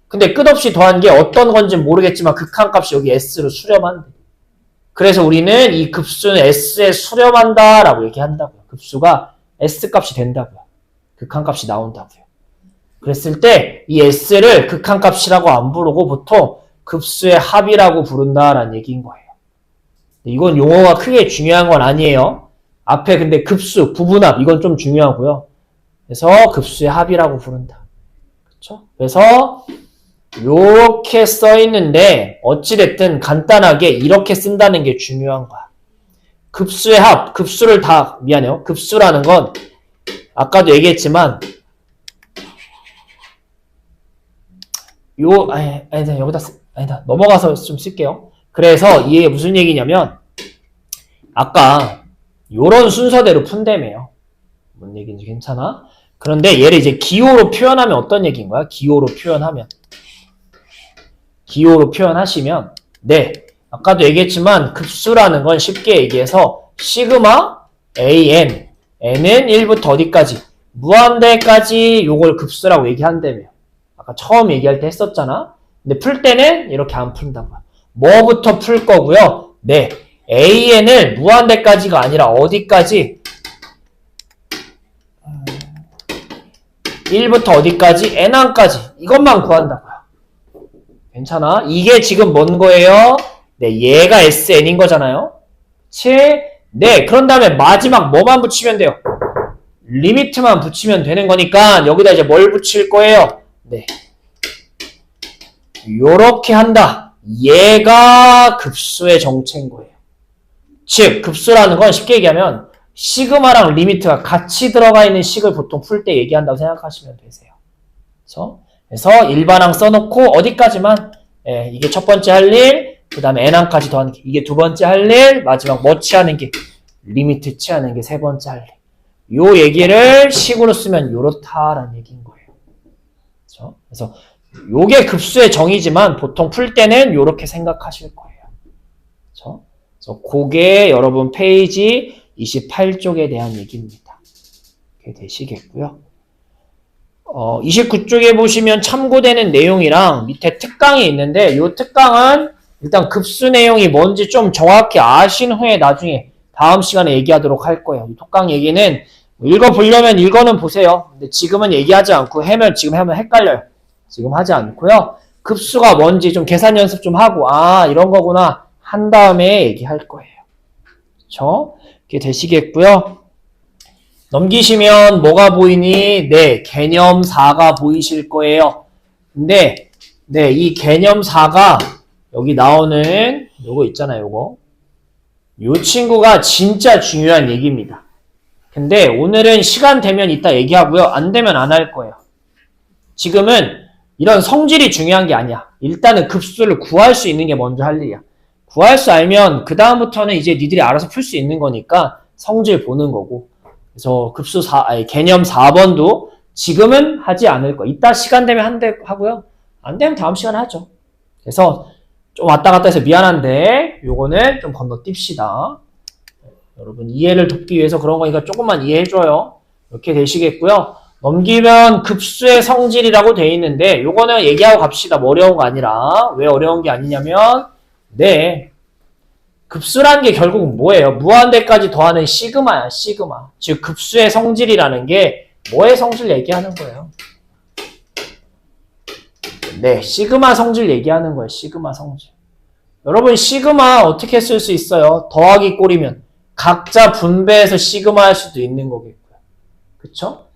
근데 끝없이 더한 게 어떤 건지 모르겠지만 극한값이 여기 S로 수렴한대. 그래서 우리는 이 급수는 S에 수렴한다 라고 얘기한다고요. 급수가 S값이 된다고요. 극한값이 나온다고요. 그랬을 때 이 S를 극한값이라고 안 부르고 보통 급수의 합이라고 부른다라는 얘기인 거예요. 이건 용어가 크게 중요한 건 아니에요. 앞에 근데 급수, 부분합 이건 좀 중요하고요. 그래서 급수의 합이라고 부른다. 그렇죠? 그래서 이렇게 써 있는데 어찌됐든 간단하게 이렇게 쓴다는 게 중요한 거야. 급수의 합, 급수를 다 미안해요. 급수라는 건 아까도 얘기했지만 아니다 여기다 아니다 넘어가서 좀 쓸게요. 그래서 이게 무슨 얘기냐면 아까 요런 순서대로 푼다며요. 뭔 얘기인지 괜찮아? 그런데 얘를 이제 기호로 표현하면 어떤 얘기인 거야? 기호로 표현하시면 네, 아까도 얘기했지만 급수라는 건 쉽게 얘기해서 시그마 AN N은 1부터 어디까지? 무한대까지 요걸 급수라고 얘기한다며. 아까 처음 얘기할 때 했었잖아. 근데 풀 때는 이렇게 안 푼다고. 뭐부터 풀 거고요? 네, AN을 무한대까지가 아니라 어디까지? 1부터 어디까지? N항까지. 이것만 구한다고요. 괜찮아? 이게 지금 뭔 거예요? 네, 얘가 SN인 거잖아요. 그치? 네, 그런 다음에 마지막 뭐만 붙이면 돼요? 리미트만 붙이면 되는 거니까 여기다 이제 뭘 붙일 거예요? 네, 요렇게 한다. 얘가 급수의 정체인 거예요. 즉 급수라는 건 쉽게 얘기하면 시그마랑 리미트가 같이 들어가 있는 식을 보통 풀 때 얘기한다고 생각하시면 되세요. 그래서 일반항 써놓고 어디까지만 이게 첫 번째 할 일, 그 다음에 n항까지 더하는 게 이게 두 번째 할 일, 마지막 뭐 취하는 게 리미트 취하는 게 세 번째 할 일. 요 얘기를 식으로 쓰면 요렇다라는 얘기인 거예요. 그래서 요게 급수의 정의지만 보통 풀 때는 요렇게 생각하실 거예요. 그래서 그게 여러분 페이지 28쪽에 대한 얘기입니다. 이렇게 되시겠고요. 29쪽에 보시면 참고되는 내용이랑 밑에 특강이 있는데 이 특강은 일단 급수 내용이 뭔지 좀 정확히 아신 후에 나중에 다음 시간에 얘기하도록 할 거예요. 이 특강 얘기는 읽어보려면 읽어는 보세요. 근데 지금은 얘기하지 않고 지금 하면 헷갈려요. 지금 하지 않고요. 급수가 뭔지 좀 계산 연습 좀 하고 이런 거구나 한 다음에 얘기할 거예요. 그렇죠? 이렇게 되시겠고요. 넘기시면 뭐가 보이니? 네, 개념4가 보이실 거예요. 근데 이 개념4가 여기 나오는 요거 있잖아요. 요 친구가 진짜 중요한 얘기입니다. 근데 오늘은 시간 되면 이따 얘기하고요. 안 되면 안 할 거예요. 지금은 이런 성질이 중요한 게 아니야. 일단은 급수를 구할 수 있는 게 먼저 할 일이야. 구할 수 알면 그 다음부터는 이제 니들이 알아서 풀 수 있는 거니까 성질 보는 거고. 그래서 개념 4번도 지금은 하지 않을 거야. 이따 시간 되면 하고요. 안 되면 다음 시간에 하죠. 그래서 좀 왔다 갔다 해서 미안한데 요거는 좀 건너뜁시다. 여러분 이해를 돕기 위해서 그런 거니까 조금만 이해해줘요. 이렇게 되시겠고요. 넘기면 급수의 성질이라고 돼 있는데 요거는 얘기하고 갑시다. 뭐 어려운 거 아니라. 왜 어려운 게 아니냐면 급수라는 게 결국 뭐예요? 무한대까지 더하는 시그마야. 시그마. 즉 급수의 성질이라는 게 뭐의 성질 얘기하는 거예요? 시그마 성질 얘기하는 거예요. 시그마 성질. 여러분 시그마 어떻게 쓸 수 있어요? 더하기 꼴이면 각자 분배해서 시그마 할 수도 있는 거겠고요. 그쵸?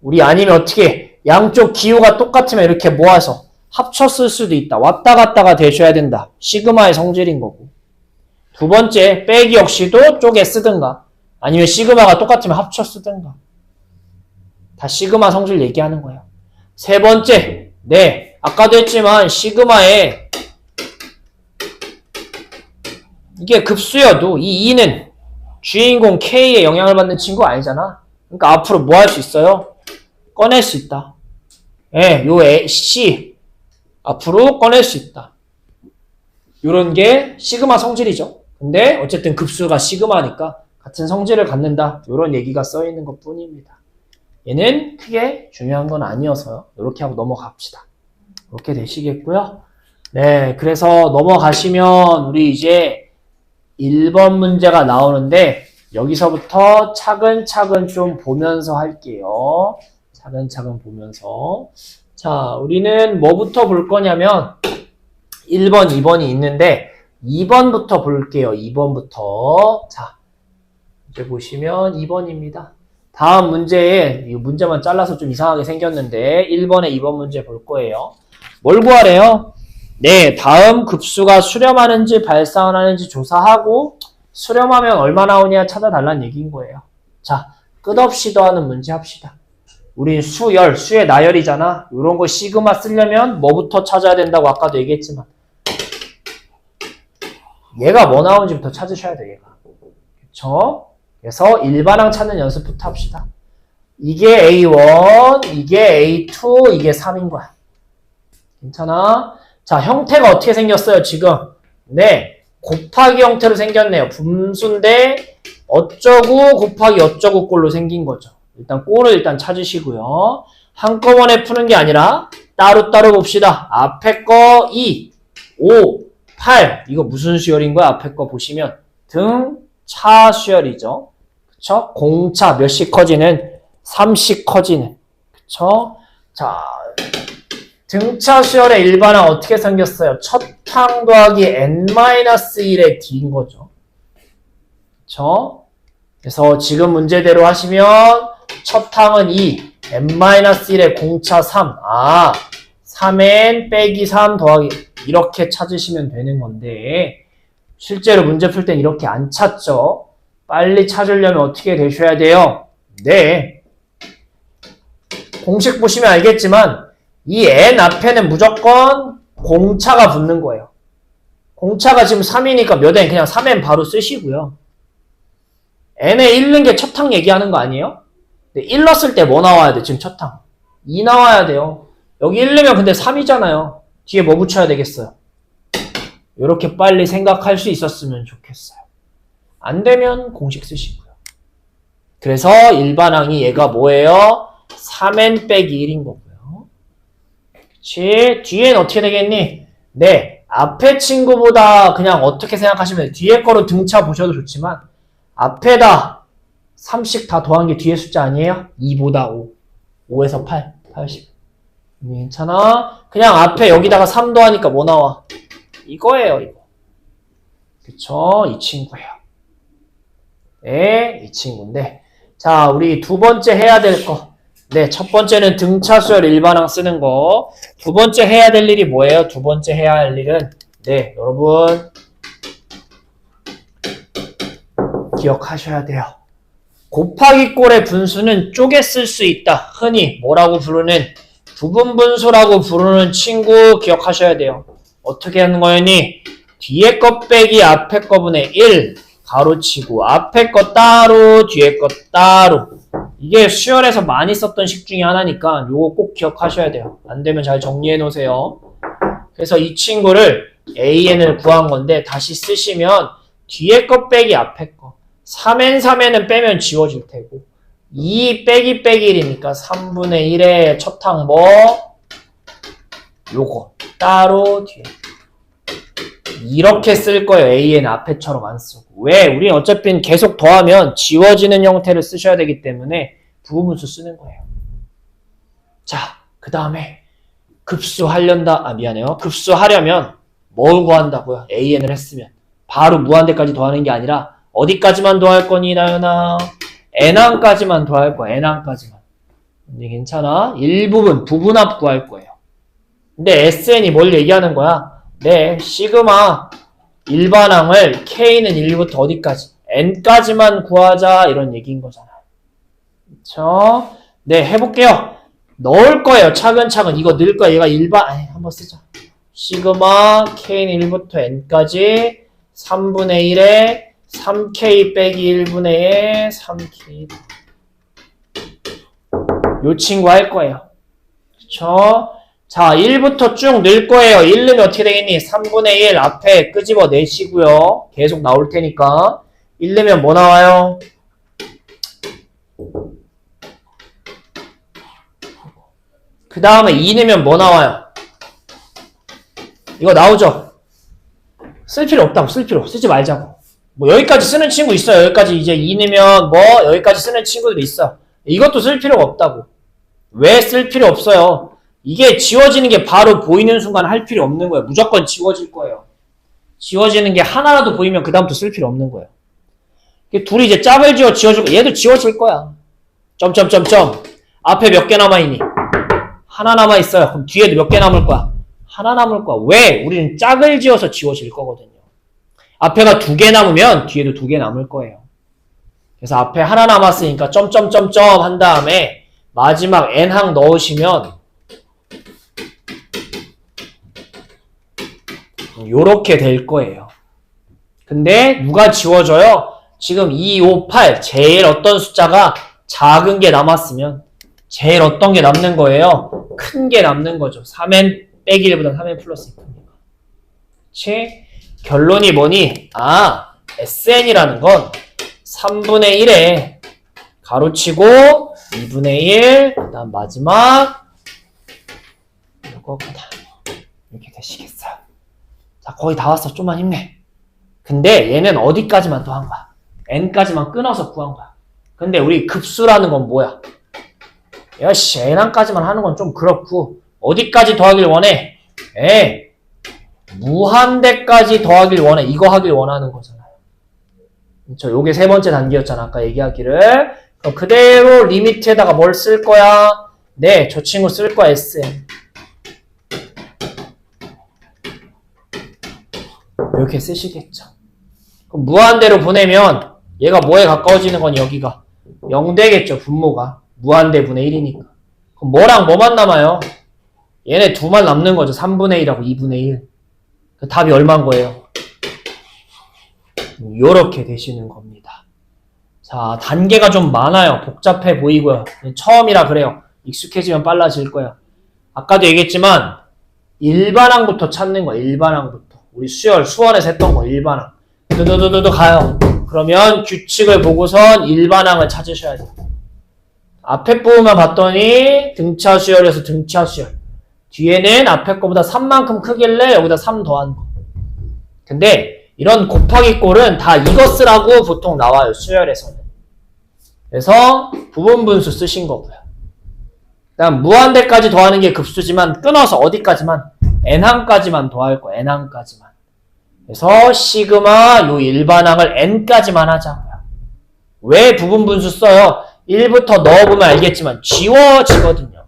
우리 아니면 어떻게 양쪽 기호가 똑같으면 이렇게 모아서 합쳐 쓸 수도 있다. 왔다 갔다가 되셔야 된다. 시그마의 성질인 거고. 두 번째 빼기 역시도 쪼개 쓰든가 아니면 시그마가 똑같으면 합쳐 쓰든가. 다 시그마 성질 얘기하는 거예요. 세 번째 아까도 했지만 시그마에 이게 급수여도 이 2는 주인공 K의 영향을 받는 친구 아니잖아. 그러니까 앞으로 뭐 할 수 있어요? 꺼낼 수 있다. 요 C 앞으로 꺼낼 수 있다. 요런 게 시그마 성질이죠. 근데 어쨌든 급수가 시그마니까 같은 성질을 갖는다. 요런 얘기가 써 있는 것 뿐입니다. 얘는 크게 중요한 건 아니어서요. 이렇게 하고 넘어갑시다. 이렇게 되시겠고요. 그래서 넘어가시면 우리 이제 1번 문제가 나오는데 여기서부터 차근차근 좀 보면서 할게요. 차근차근 보면서. 자, 우리는 뭐부터 볼 거냐면 1번, 2번이 있는데 2번부터 볼게요. 2번부터. 자, 이제 보시면 2번입니다. 다음 문제에 이 문제만 잘라서 좀 이상하게 생겼는데 1번에 2번 문제 볼 거예요. 뭘 구하래요? 다음 급수가 수렴하는지 발산하는지 조사하고 수렴하면 얼마 나오냐 찾아달라는 얘기인 거예요. 자, 끝없이 더하는 문제 합시다. 우린 수열, 수의 나열이잖아. 이런 거 시그마 쓰려면 뭐부터 찾아야 된다고 아까도 얘기했지만 얘가 뭐 나오는지부터 찾으셔야 돼요. 얘가. 그쵸? 그래서 일반항 찾는 연습부터 합시다. 이게 A1, 이게 A2, 이게 3인 거야. 괜찮아? 자, 형태가 어떻게 생겼어요, 지금? 곱하기 형태로 생겼네요. 분수인데 어쩌고 곱하기 어쩌고 꼴로 생긴 거죠. 일단 꼴을 일단 찾으시고요. 한꺼번에 푸는 게 아니라 따로따로 봅시다. 앞에 거 2, 5, 8 이거 무슨 수열인 거야? 앞에 거 보시면 등차 수열이죠. 그쵸? 공차 몇씩 커지는? 3씩 커지는. 그쵸? 자, 등차 수열의 일반항 어떻게 생겼어요? 첫 항 더하기 n-1의 d인 거죠. 그쵸? 그래서 지금 문제대로 하시면 첫 항은 2, n-1의 공차 3. 3n 빼기 3 더하기 이렇게 찾으시면 되는 건데 실제로 문제 풀 땐 이렇게 안 찾죠. 빨리 찾으려면 어떻게 되셔야 돼요? 네. 공식 보시면 알겠지만 이 n 앞에는 무조건 공차가 붙는 거예요. 공차가 지금 3이니까 몇 n 그냥 3n 바로 쓰시고요. n에 1 넣은 게 첫 항 얘기하는 거 아니에요? 근데 1 넣었을 때 뭐 나와야 돼? 지금 첫 항. 2 나와야 돼요. 여기 1 넣으면 근데 3이잖아요. 뒤에 뭐 붙여야 되겠어요? 이렇게 빨리 생각할 수 있었으면 좋겠어요. 안 되면 공식 쓰시고요. 그래서 일반항이 얘가 뭐예요? 3n 빼기 1인 거고요. 그치? 뒤엔 어떻게 되겠니? 네, 앞에 친구보다 그냥 어떻게 생각하시면 돼요? 뒤에 거로 등차 보셔도 좋지만 앞에다 3씩 다 더한 게 뒤에 숫자 아니에요? 2보다 5. 5에서 8. 80. 괜찮아? 그냥 앞에 여기다가 3 더하니까 뭐 나와? 이거예요, 이거. 그쵸? 이 친구예요. 네, 이 친구인데. 자, 우리 두 번째 해야 될 거. 네, 첫 번째는 등차 수열 일반항 쓰는 거. 두 번째 해야 될 일이 뭐예요? 두 번째 해야 할 일은, 네, 여러분. 기억하셔야 돼요. 곱하기 꼴의 분수는 쪼개 쓸 수 있다. 흔히 뭐라고 부르는 부분분수라고 부르는 친구 기억하셔야 돼요. 어떻게 하는 거였니? 뒤에 거 빼기 앞에 거분의 1 가로치고 앞에 거 따로 뒤에 거 따로. 이게 수열에서 많이 썼던 식 중에 하나니까 요거 꼭 기억하셔야 돼요. 안 되면 잘 정리해 놓으세요. 그래서 이 친구를 AN을 구한 건데 다시 쓰시면 뒤에 거 빼기 앞에 거 3n 3n은 빼면 지워질 테고 2 빼기 빼기 1이니까 3분의 1의 첫 항 뭐? 요거 따로 뒤에 이렇게 쓸 거예요. AN 앞에처럼 안 쓰고. 왜? 우리는 어차피 계속 더하면 지워지는 형태를 쓰셔야 되기 때문에 부분분수 쓰는 거예요. 자, 그 다음에 급수하려면 뭘 구한다고요? AN을 했으면 바로 무한대까지 더하는 게 아니라 어디까지만 더할 거니 나연아? n항까지만 더할 거야. n항까지만. 근데 괜찮아? 일부분 부분합 구할 거예요. 근데 SN이 뭘 얘기하는 거야? 네, 시그마 일반항을 K는 1부터 어디까지? N까지만 구하자 이런 얘기인 거잖아요. 그쵸? 네, 해볼게요. 넣을 거예요. 차근차근. 이거 넣을 거야. 얘가 한번 쓰자. 시그마 K는 1부터 N까지 3분의 1에 3K 빼기 1분의 1 3K 요 친구 할 거예요. 그쵸? 자, 1부터 쭉 넣을 거예요. 1 넣으면 어떻게 되겠니? 3분의 1 앞에 끄집어 내시고요. 계속 나올 테니까. 1 넣으면 뭐 나와요? 그 다음에 2 넣으면 뭐 나와요? 이거 나오죠? 쓸 필요 없다고, 쓰지 말자고. 뭐 여기까지 쓰는 친구 있어요. 여기까지 이제 2 넣으면 뭐 여기까지 쓰는 친구들이 있어. 이것도 쓸 필요가 없다고. 왜 쓸 필요 없어요? 이게 지워지는 게 바로 보이는 순간 할 필요 없는 거예요. 무조건 지워질 거예요. 지워지는 게 하나라도 보이면 그 다음부터 쓸 필요 없는 거예요. 둘이 이제 짝을 지워줄 거야. 얘도 지워질 거야. 점점점점. 앞에 몇 개 남아있니? 하나 남아있어요. 그럼 뒤에도 몇 개 남을 거야? 하나 남을 거야. 왜? 우리는 짝을 지어서 지워질 거거든요. 앞에가 2개 남으면 뒤에도 2개 남을 거예요. 그래서 앞에 하나 남았으니까 점점점점 한 다음에 마지막 n항 넣으시면 요렇게 될 거예요. 근데 누가 지워져요? 지금 2, 5, 8 제일 어떤 숫자가 작은 게 남았으면 제일 어떤 게 남는 거예요? 큰 게 남는 거죠. 3n 빼기 1보다 3n 플러스 2입니다. 그치? 결론이 뭐니? SN이라는 건 3분의 1에 가로치고 2분의 1 그 다음 마지막 요거구나. 이렇게 되시겠어요. 자, 거의 다 왔어. 좀만 힘내. 근데 얘는 어디까지만 더한 거야? n까지만 끊어서 구한 거야. 근데 우리 급수라는 건 뭐야? 야씨, n항까지만 하는 건 좀 그렇고 어디까지 더하길 원해? 무한대까지 더하길 원해. 이거 하길 원하는 거잖아요. 그쵸? 요게 세 번째 단계였잖아. 아까 얘기하기를. 그럼 그대로 리미트에다가 뭘 쓸 거야? 네, 저 친구 쓸 거야, SN. 이렇게 쓰시겠죠. 그럼 무한대로 보내면 얘가 뭐에 가까워지는 건 여기가 0 되겠죠. 분모가. 무한대분의 1이니까. 그럼 뭐랑 뭐만 남아요? 얘네 두만 남는 거죠. 3분의 1하고 2분의 1. 그 답이 얼마인 거예요? 요렇게 되시는 겁니다. 자, 단계가 좀 많아요. 복잡해 보이고요. 처음이라 그래요. 익숙해지면 빨라질 거예요. 아까도 얘기했지만 일반항부터 찾는 거예요. 일반항부터. 우리 수원에서 했던 거 일반항. 두두두두두 가요. 그러면 규칙을 보고선 일반항을 찾으셔야 돼요. 앞에 부분만 봤더니 등차 수열에서 등차 수열. 뒤에는 앞에 거보다 3만큼 크길래 여기다 3 더한 거. 근데 이런 곱하기 꼴은 다 이거 쓰라고 보통 나와요. 수열에서는. 그래서 부분분수 쓰신 거고요. 그다음 무한대까지 더하는 게 급수지만 끊어서 어디까지만? n항까지만 더할 거예요. n항까지만. 그래서 시그마 요 일반항을 n까지만 하자고요. 왜 부분분수 써요? 1부터 넣어보면 알겠지만 지워지거든요.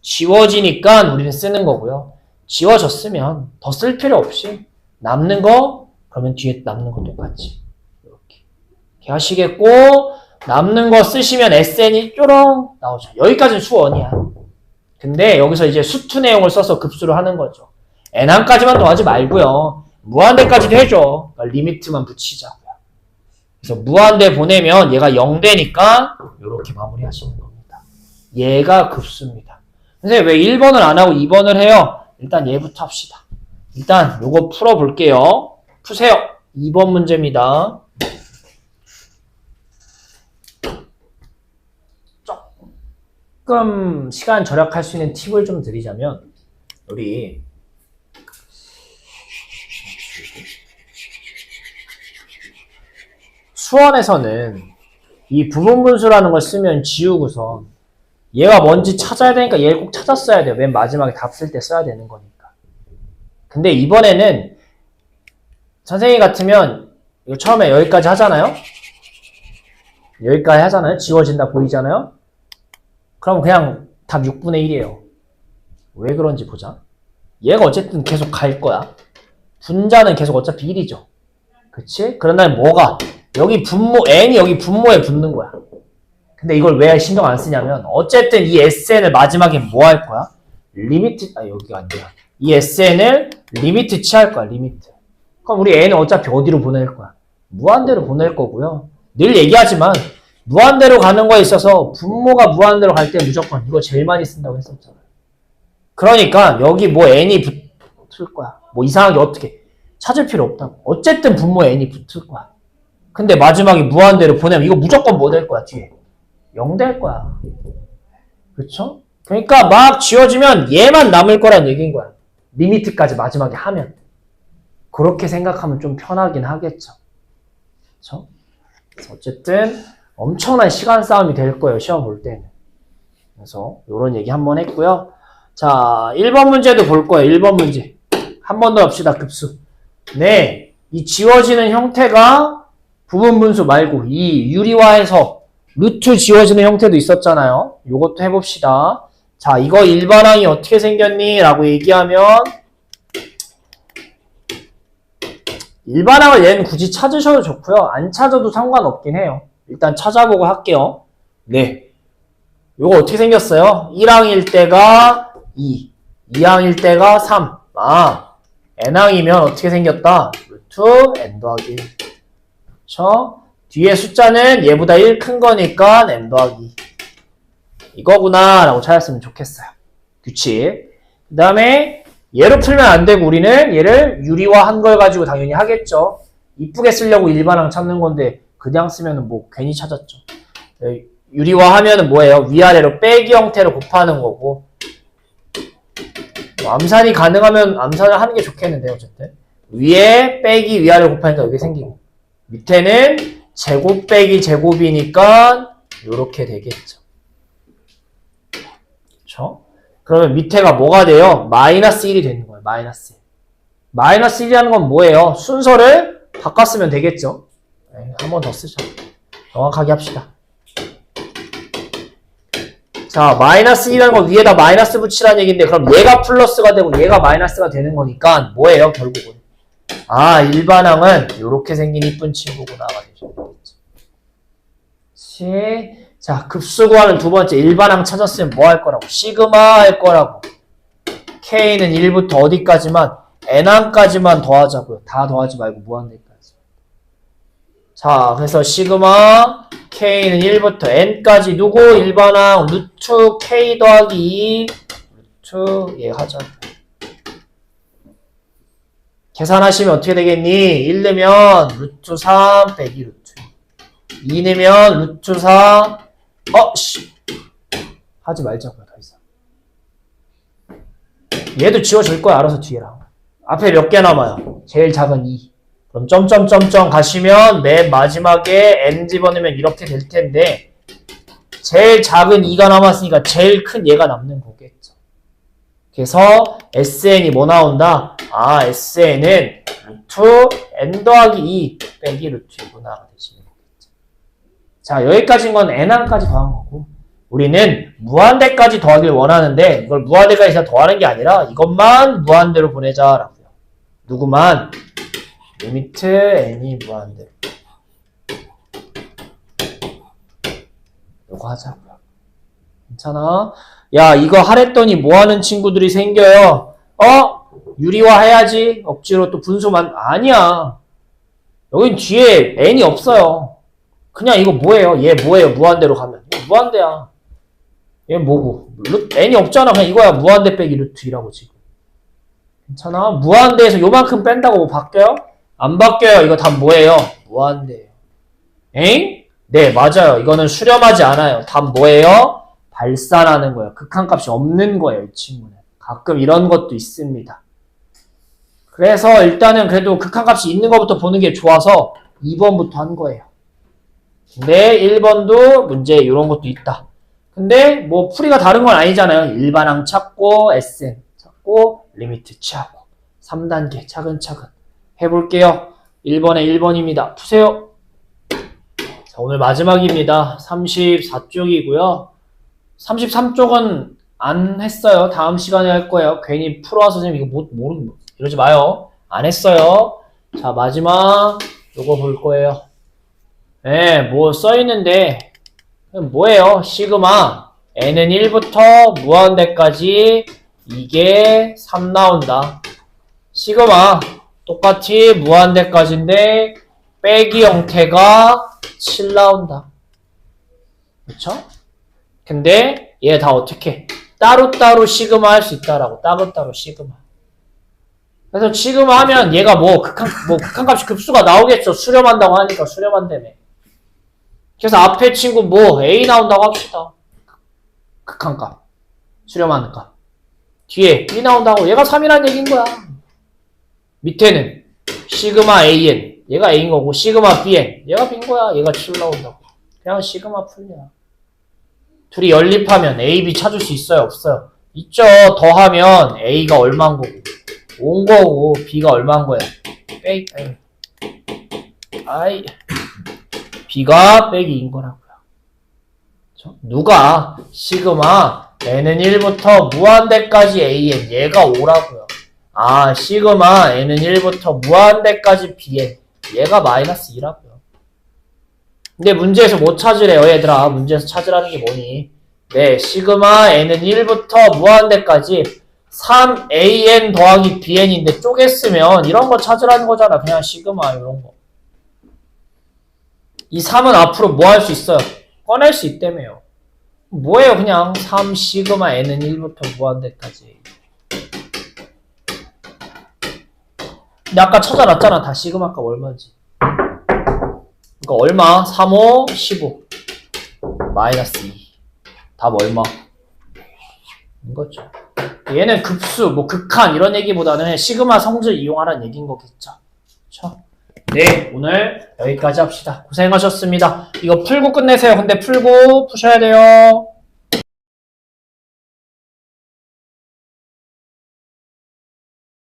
지워지니까 우리는 쓰는 거고요. 지워졌으면 더 쓸 필요 없이 남는 거 그러면 뒤에 남는 거 똑같이 이렇게 하시겠고 남는 거 쓰시면 SN이 쪼롱 나오죠. 여기까지는 수원이야. 근데 여기서 이제 수투 내용을 써서 급수를 하는 거죠. n항까지만 더하지 말고요. 무한대까지도 해줘. 그러니까 리미트만 붙이자고요. 그래서 무한대 보내면 얘가 0 되니까 이렇게 마무리하시는 겁니다. 얘가 급수입니다. 선생님 왜 1번을 안 하고 2번을 해요? 일단 얘부터 합시다. 일단 요거 풀어볼게요. 푸세요. 2번 문제입니다. 조금 시간 절약할 수 있는 팁을 좀 드리자면 우리 수원에서는 이 부분분수라는 걸 쓰면 지우고서 얘가 뭔지 찾아야 되니까 얘를 꼭 찾았어야 돼요. 맨 마지막에 답 쓸 때 써야 되는 거니까. 근데 이번에는 선생님 같으면 이거 처음에 여기까지 하잖아요. 여기까지 하잖아요. 지워진다 보이잖아요. 그럼 그냥 답 6분의 1이에요. 왜 그런지 보자. 얘가 어쨌든 계속 갈 거야. 분자는 계속 어차피 1이죠. 그치? 그러나 뭐가? 여기 분모, n이 여기 분모에 붙는 거야. 근데 이걸 왜 신경 안 쓰냐면 어쨌든 이 SN을 마지막에 뭐 할 거야? 리미트, 여기가 아니야. 이 SN을 리미트 취할 거야. 리미트. 그럼 우리 n은 어차피 어디로 보낼 거야? 무한대로 보낼 거고요. 늘 얘기하지만 무한대로 가는 거에 있어서 분모가 무한대로 갈 때 무조건 이거 제일 많이 쓴다고 했었잖아요. 그러니까 여기 뭐 n이 붙을 거야. 뭐 이상하게 어떻게 찾을 필요 없다고. 어쨌든 분모에 n이 붙을 거야. 근데 마지막에 무한대로 보내면 이거 무조건 뭐 될 거야 뒤에? 0 될 거야. 그쵸? 그러니까 막 지워지면 얘만 남을 거란 얘기인 거야. 리미트까지 마지막에 하면. 그렇게 생각하면 좀 편하긴 하겠죠. 그쵸? 그래서 어쨌든 엄청난 시간 싸움이 될 거예요. 시험 볼 때는. 그래서 이런 얘기 한번 했고요. 자, 1번 문제도 볼 거예요. 1번 문제. 한 번 더 합시다. 급수. 네. 이 지워지는 형태가 부분분수 말고 이 유리화해서 루트 지워지는 형태도 있었잖아요. 요것도 해봅시다. 자, 이거 일반항이 어떻게 생겼니? 라고 얘기하면 일반항을 얘는 굳이 찾으셔도 좋고요. 안 찾아도 상관없긴 해요. 일단 찾아보고 할게요. 네. 요거 어떻게 생겼어요? 1항일 때가 2, 2항일 때가 3. n항이면 어떻게 생겼다? 루트 n 더하기 1. 그쵸? 뒤에 숫자는 얘보다 1 큰 거니까 n 더하기 2. 이거구나 라고 찾았으면 좋겠어요. 규칙. 그 다음에 얘로 풀면 안 되고 우리는 얘를 유리화한 걸 가지고 당연히 하겠죠. 이쁘게 쓰려고 일반항 찾는 건데 그냥 쓰면 뭐 괜히 찾았죠. 유리화하면 뭐예요? 위아래로 빼기 형태로 곱하는 거고 뭐 암산이 가능하면 암산을 하는 게 좋겠는데 어쨌든 위에 빼기 위아래 곱하니까 여기 생기고 밑에는 제곱 빼기 제곱이니까 이렇게 되겠죠. 그렇죠? 그러면 밑에가 뭐가 돼요? 마이너스 1이 되는 거예요. 마이너스 1. 마이너스 1이라는 건 뭐예요? 순서를 바꿨으면 되겠죠. 네, 한 번 더 쓰자. 정확하게 합시다. 자, 마이너스 1이라는 건 위에다 마이너스 붙이라는 얘기인데 그럼 얘가 플러스가 되고 얘가 마이너스가 되는 거니까 뭐예요? 결국은 아, 일반항은 이렇게 생긴 이쁜 친구구나가 되죠. 자, 급수 구하는 두 번째 일반항 찾았으면 뭐 할 거라고? 시그마 할 거라고. K는 1부터 어디까지만? N항까지만 더하자고요. 다 더하지 말고 무한대까지. 자, 그래서 시그마 K는 1부터 N까지 누구? 일반항 루트 K 더하기 2 루트 얘 하자. 계산하시면 어떻게 되겠니? 1 넣으면 루트 3 빼기 루트 2 넣으면 루트 4 하지 말자고요. 더 이상 얘도 지워질 거야. 알아서 뒤에랑 앞에 몇 개 남아요? 제일 작은 2 그럼 점점점점 가시면 맨 마지막에 n 집어넣으면 이렇게 될 텐데 제일 작은 2가 남았으니까 제일 큰 얘가 남는 거겠죠. 그래서 SN이 뭐 나온다? 아, SN은 루트 n 더하기 2 빼기 루트 2구나 되시면 되겠죠. 자, 여기까지인 건 n항까지 더한 거고 우리는 무한대까지 더하길 원하는데 이걸 무한대까지 더하는 게 아니라 이것만 무한대로 보내자라고요. 누구만? 리미트 n이 무한대로. 이거 하자고요. 괜찮아? 야, 이거 하랬더니 뭐하는 친구들이 생겨요? 유리화 해야지. 억지로 또 분수만. 아니야. 여긴 뒤에 n이 없어요. 그냥 이거 뭐예요? 얘 뭐예요? 무한대로 가면. 이거 무한대야. 얘 뭐고? n이 없잖아. 그냥 이거야. 무한대 빼기 루트 2라고 지금. 괜찮아? 무한대에서 요만큼 뺀다고 뭐 바뀌어요? 안 바뀌어요. 이거 답 뭐예요? 무한대예요. 엥? 네, 맞아요. 이거는 수렴하지 않아요. 답 뭐예요? 발산하는 거예요. 극한값이 없는 거예요. 이 친구는. 가끔 이런 것도 있습니다. 그래서 일단은 그래도 극한값이 있는 것부터 보는 게 좋아서 2번부터 한 거예요. 근데 1번도 문제 이런 것도 있다. 근데 뭐 풀이가 다른 건 아니잖아요. 일반항 찾고 SN 찾고 리미트 취하고 3단계 차근차근 해볼게요. 1번에 1번입니다. 푸세요. 자, 오늘 마지막입니다. 34쪽이고요. 33쪽은 안 했어요. 다음 시간에 할 거예요. 괜히 풀어와서 선생님 이거 모르는 이러지 마요. 안 했어요. 자, 마지막 요거 볼 거예요. 네, 뭐 써있는데 뭐예요? 시그마 n은 1부터 무한대까지 이게 3 나온다. 시그마 똑같이 무한대까지인데 빼기 형태가 7 나온다. 그쵸? 근데 얘 다 어떻게 따로따로 시그마 할 수 있다라고. 따로따로 시그마. 그래서 시그마 하면 얘가 뭐 극한값이 급수가 나오겠죠. 수렴한다고 하니까 수렴한다며. 그래서 앞에 친구 뭐 A 나온다고 합시다. 극한값. 수렴하는 값. 뒤에 B 나온다고. 얘가 3이란 얘기인 거야. 밑에는 시그마 AN. 얘가 A인 거고 시그마 BN. 얘가 B인 거야. 얘가 7 나온다고. 그냥 시그마 풀려. 둘이 연립하면 A, B 찾을 수 있어요? 없어요? 있죠. 더하면 A가 얼마인 거고 5인 거고 B가 얼마인 거야? B가 빼기 2인 거라고요. 그렇죠? 누가 시그마 n은 1부터 무한대까지 AN 얘가 5라고요. 아, 시그마 n은 1부터 무한대까지 BN 얘가 마이너스 2라고요. 근데 문제에서 뭐 찾으래요, 얘들아? 문제에서 찾으라는 게 뭐니? 네, 시그마 n은 1부터 무한대까지 3an 더하기 bn인데 쪼갰으면 이런 거 찾으라는 거잖아. 그냥 시그마 이런 거. 이 3은 앞으로 뭐 할 수 있어요? 꺼낼 수 있다며요. 뭐예요? 그냥 3 시그마 n은 1부터 무한대까지. 근데 아까 찾아놨잖아. 다 시그마 값 얼마인지. 그러니까 얼마? 3, 5, 15 마이너스 2 답 얼마? 이거죠. 얘는 급수, 뭐 극한 이런 얘기보다는 시그마 성질 이용하라는 얘기인 거겠죠. 그렇죠? 네, 오늘 여기까지 합시다. 고생하셨습니다. 이거 풀고 끝내세요. 근데 풀고 푸셔야 돼요.